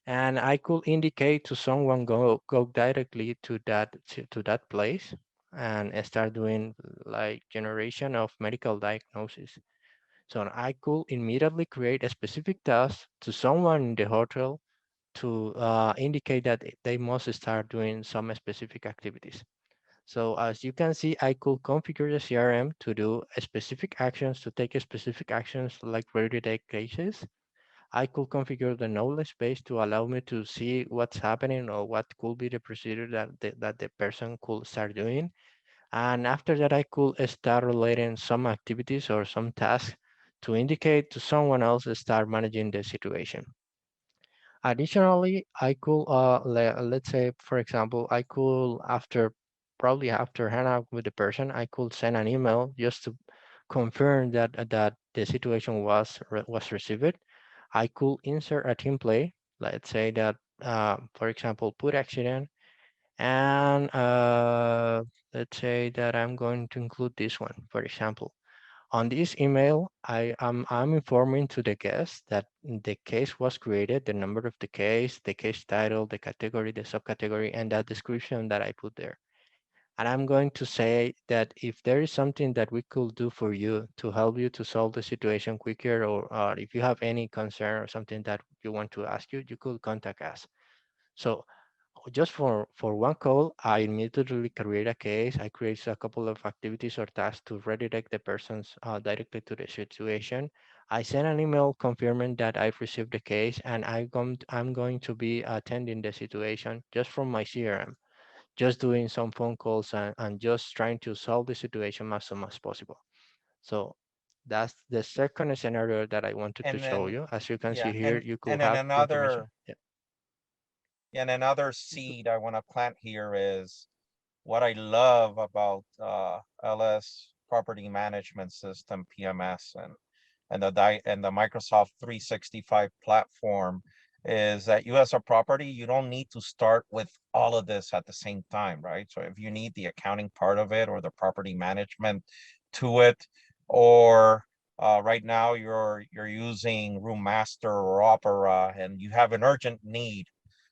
and I could indicate to someone go directly to that place and start doing like generation of medical diagnosis. So I could immediately create a specific task to someone in the hotel to indicate that they must start doing some specific activities. So as you can see, I could configure the CRM to do specific actions, to take specific actions like redirect cases. I could configure the knowledge base to allow me to see what's happening or what could be the procedure that the person could start doing. And after that, I could start relating some activities or some tasks to indicate to someone else to start managing the situation. Additionally, I could, let's say, for example, I could, probably after hang out with the person, I could send an email just to confirm that the situation was received. I could insert a template, let's say that, for example, put accident, and let's say that I'm going to include this one, for example. On this email, I'm informing to the guest that the case was created, the number of the case title, the category, the subcategory, and that description that I put there. And I'm going to say that if there is something that we could do for you to help you to solve the situation quicker, or if you have any concern or something that you want to ask you could contact us. So just for one call, I immediately create a case. I create a couple of activities or tasks to redirect the persons directly to the situation. I send an email confirming that I've received the case, and I'm going to be attending the situation just from my CRM, just doing some phone calls and just trying to solve the situation as soon as possible. So that's the second scenario that I wanted to And show then, you. As you can see yeah, here, you could and then have the information. another, and another seed I want to plant here is what I love about LS property management system, PMS, and the Microsoft 365 platform is that you as a property, you don't need to start with all of this at the same time, right? So if you need the accounting part of it or the property management to it, or right now you're using Room Master or Opera and you have an urgent need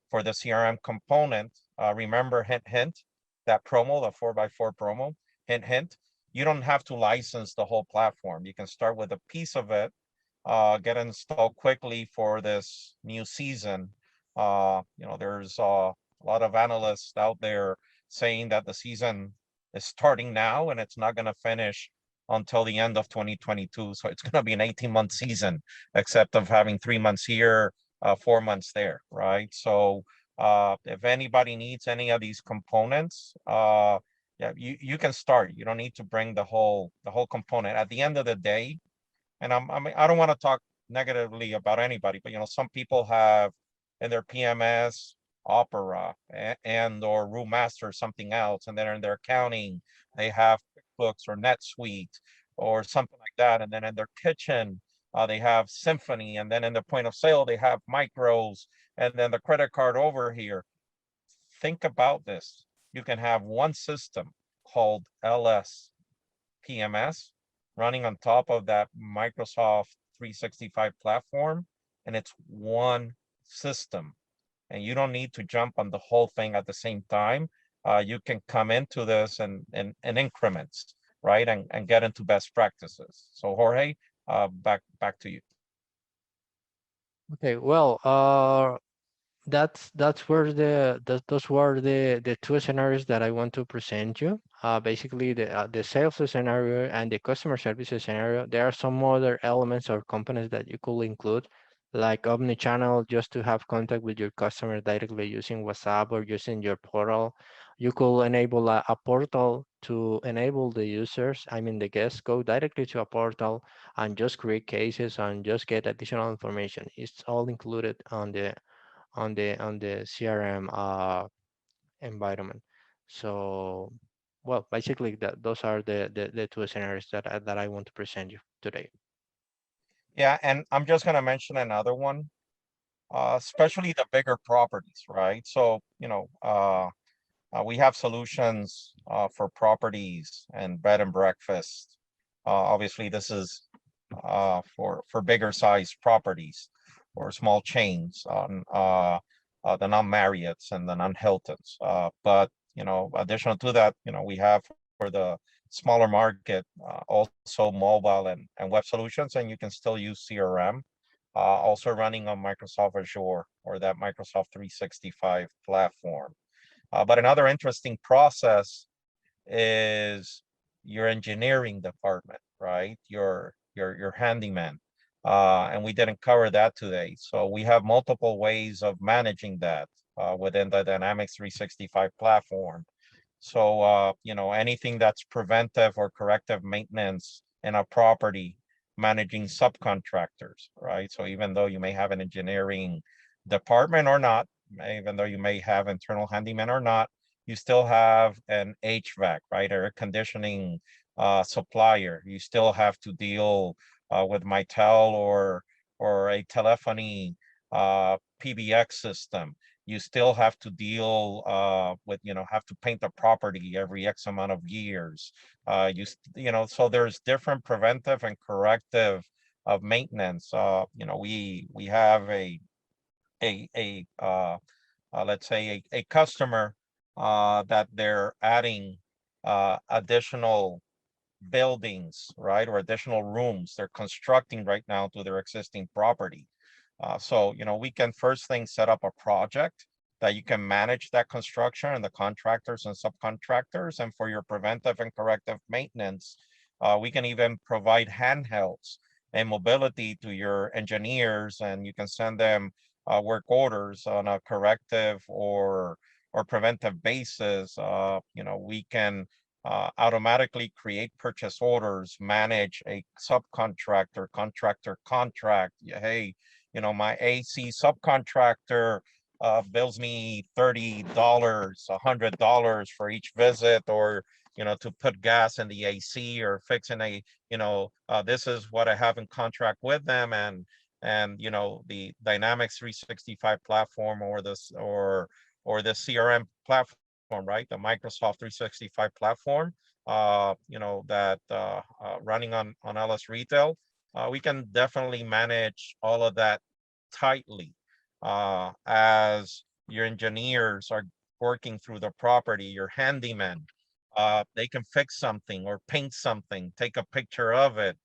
for the CRM component, remember, hint, hint, that promo, the 4x4 promo, hint, hint, you don't have to license the whole platform. You can start with a piece of it, get installed quickly for this new season. There's a lot of analysts out there saying that the season is starting now and it's not going to finish until the end of 2022. So it's going to be an 18-month season, except of having 3 months here, 4 months there, right? So if anybody needs any of these components, yeah, you can start. You don't need to bring the whole component. At the end of the day, and I don't want to talk negatively about anybody, but some people have in their PMS Opera and or Room Master something else, and then in their accounting they have QuickBooks or NetSuite or something like that, and then in their kitchen they have Symphony, and then in the point of sale they have Micros, and then the credit card over here. Think about this. You can have one system called LS PMS running on top of that Microsoft 365 platform, and it's one system. And you don't need to jump on the whole thing at the same time. You can come into this in increments, right? And get into best practices. So Jorge, back to you. Okay, well, that's where those were the two scenarios that I want to present you. Basically, the sales scenario and the customer services scenario. There are some other elements or components that you could include, like omni-channel, just to have contact with your customer directly using WhatsApp or using your portal. You could enable a portal to enable the users, I mean the guests, go directly to a portal and just create cases and just get additional information. It's all included on the CRM environment. So, well, basically those are the two scenarios that I want to present you today. Yeah, and I'm just gonna mention another one, especially the bigger properties, right? So, we have solutions for properties and bed and breakfast. Obviously, this is for bigger size properties or small chains on the non-Marriotts and the non-Hiltons. But additional to that, we have for the smaller market also mobile and web solutions, and you can still use CRM. Also running on Microsoft Azure or that Microsoft 365 platform. But another interesting process is your engineering department, right? Your handyman. And we didn't cover that today. So we have multiple ways of managing that within the Dynamics 365 platform. So anything that's preventive or corrective maintenance in a property managing subcontractors, right? So even though you may have an engineering department or not, even though you may have internal handyman or not, you still have an HVAC, right? Air conditioning supplier. You still have to deal with Mitel or a telephony PBX system. You still have to deal with, have to paint the property every X amount of years. So there's different preventive and corrective of maintenance. We have let's say a customer that they're adding additional buildings, right, or additional rooms they're constructing right now to their existing property. So we can first thing set up a project that you can manage that construction and the contractors and subcontractors. And for your preventive and corrective maintenance, we can even provide handhelds and mobility to your engineers, and you can send them work orders on a corrective or preventive basis. We can automatically create purchase orders, manage a subcontractor, contractor contract. Hey, my AC subcontractor bills me $30, $100 for each visit, or to put gas in the AC or fixing this is what I have in contract with them, and the Dynamics 365 platform or the CRM platform, right? The Microsoft 365 platform, that running on LS Retail. We can definitely manage all of that tightly as your engineers are working through the property, your handyman, they can fix something or paint something, take a picture of it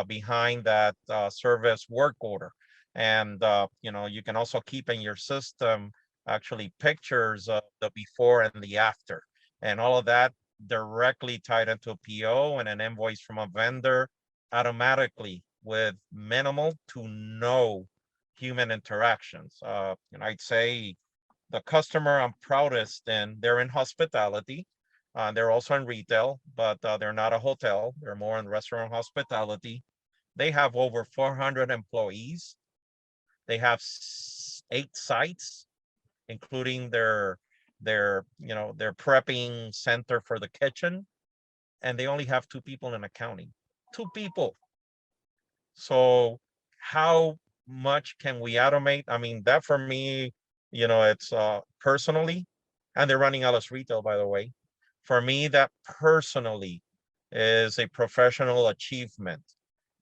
behind that service work order. And, you can also keep in your system actually pictures of the before and the after, and all of that directly tied into a PO and an invoice from a vendor automatically with minimal to no human interactions. I'd say the customer I'm proudest in, they're in hospitality. They're also in retail, but they're not a hotel. They're more in restaurant hospitality. They have over 400 employees. They have 8 sites, including their prepping center for the kitchen, and they only have 2 people in accounting. 2 people. So how much can we automate? I mean, that for me, it's personally, and they're running LS Retail, by the way. For me, that personally is a professional achievement.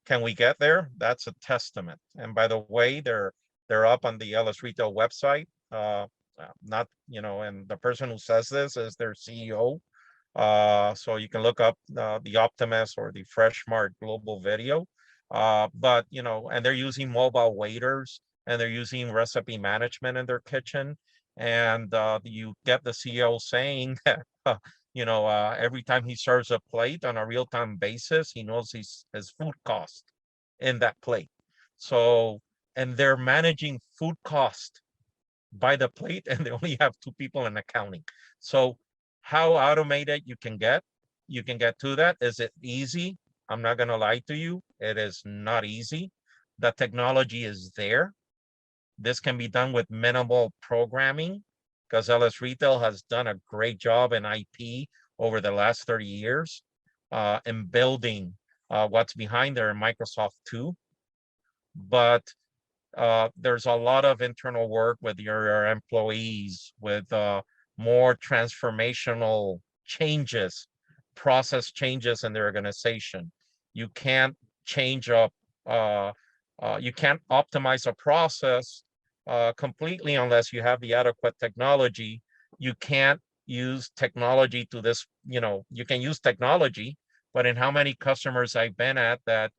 Can we get there? That's a testament. And by the way, they're up on the LS Retail website. Not, and the person who says this is their CEO. So you can look up the Optimus or the Fresh Mart global video. But, and they're using mobile waiters, and they're using recipe management in their kitchen. And you get the CEO saying that, every time he serves a plate on a real-time basis, he knows his food cost in that plate. So, and they're managing food cost by the plate, and they only have 2 people in accounting. So how automated you can get to that. Is it easy? I'm not going to lie to you. It is not easy. The technology is there. This can be done with minimal programming, because LS Retail has done a great job in IP over the last 30 years in building what's behind there in Microsoft 2. But there's a lot of internal work with your employees, with more transformational changes, process changes in their organization. You can't change up, you can't optimize a process completely unless you have the adequate technology. You can't use technology to this, you can use technology, but in how many customers I've been at that,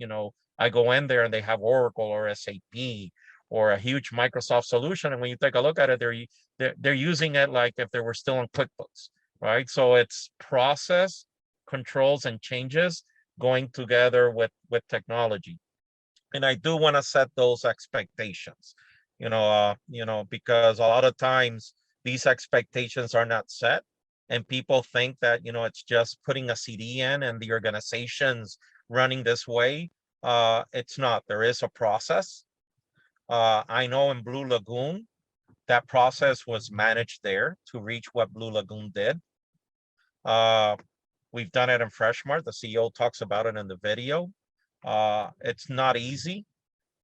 I go in there and they have Oracle or SAP or a huge Microsoft solution, and when you take a look at it, they're using it like if they were still in QuickBooks, right? So it's process, controls, and changes going together with technology. And I do want to set those expectations, because a lot of times these expectations are not set, and people think that, it's just putting a CD in and the organization's running this way. It's not. There is a process. I know in Blue Lagoon, that process was managed there to reach what Blue Lagoon did. We've done it in Freshmart. The CEO talks about it in the video. It's not easy,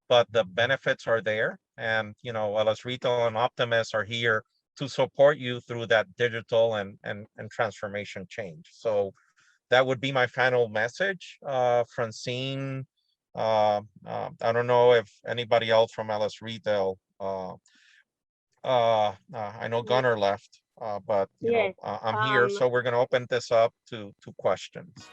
but the benefits are there. And, you know, LS Retail and Optimus are here to support you through that digital and transformation change. So that would be my final message. Francine, I don't know if anybody else from LS Retail, I know Gunnar left, but you know, Yes. I'm here, so we're going to open this up to questions.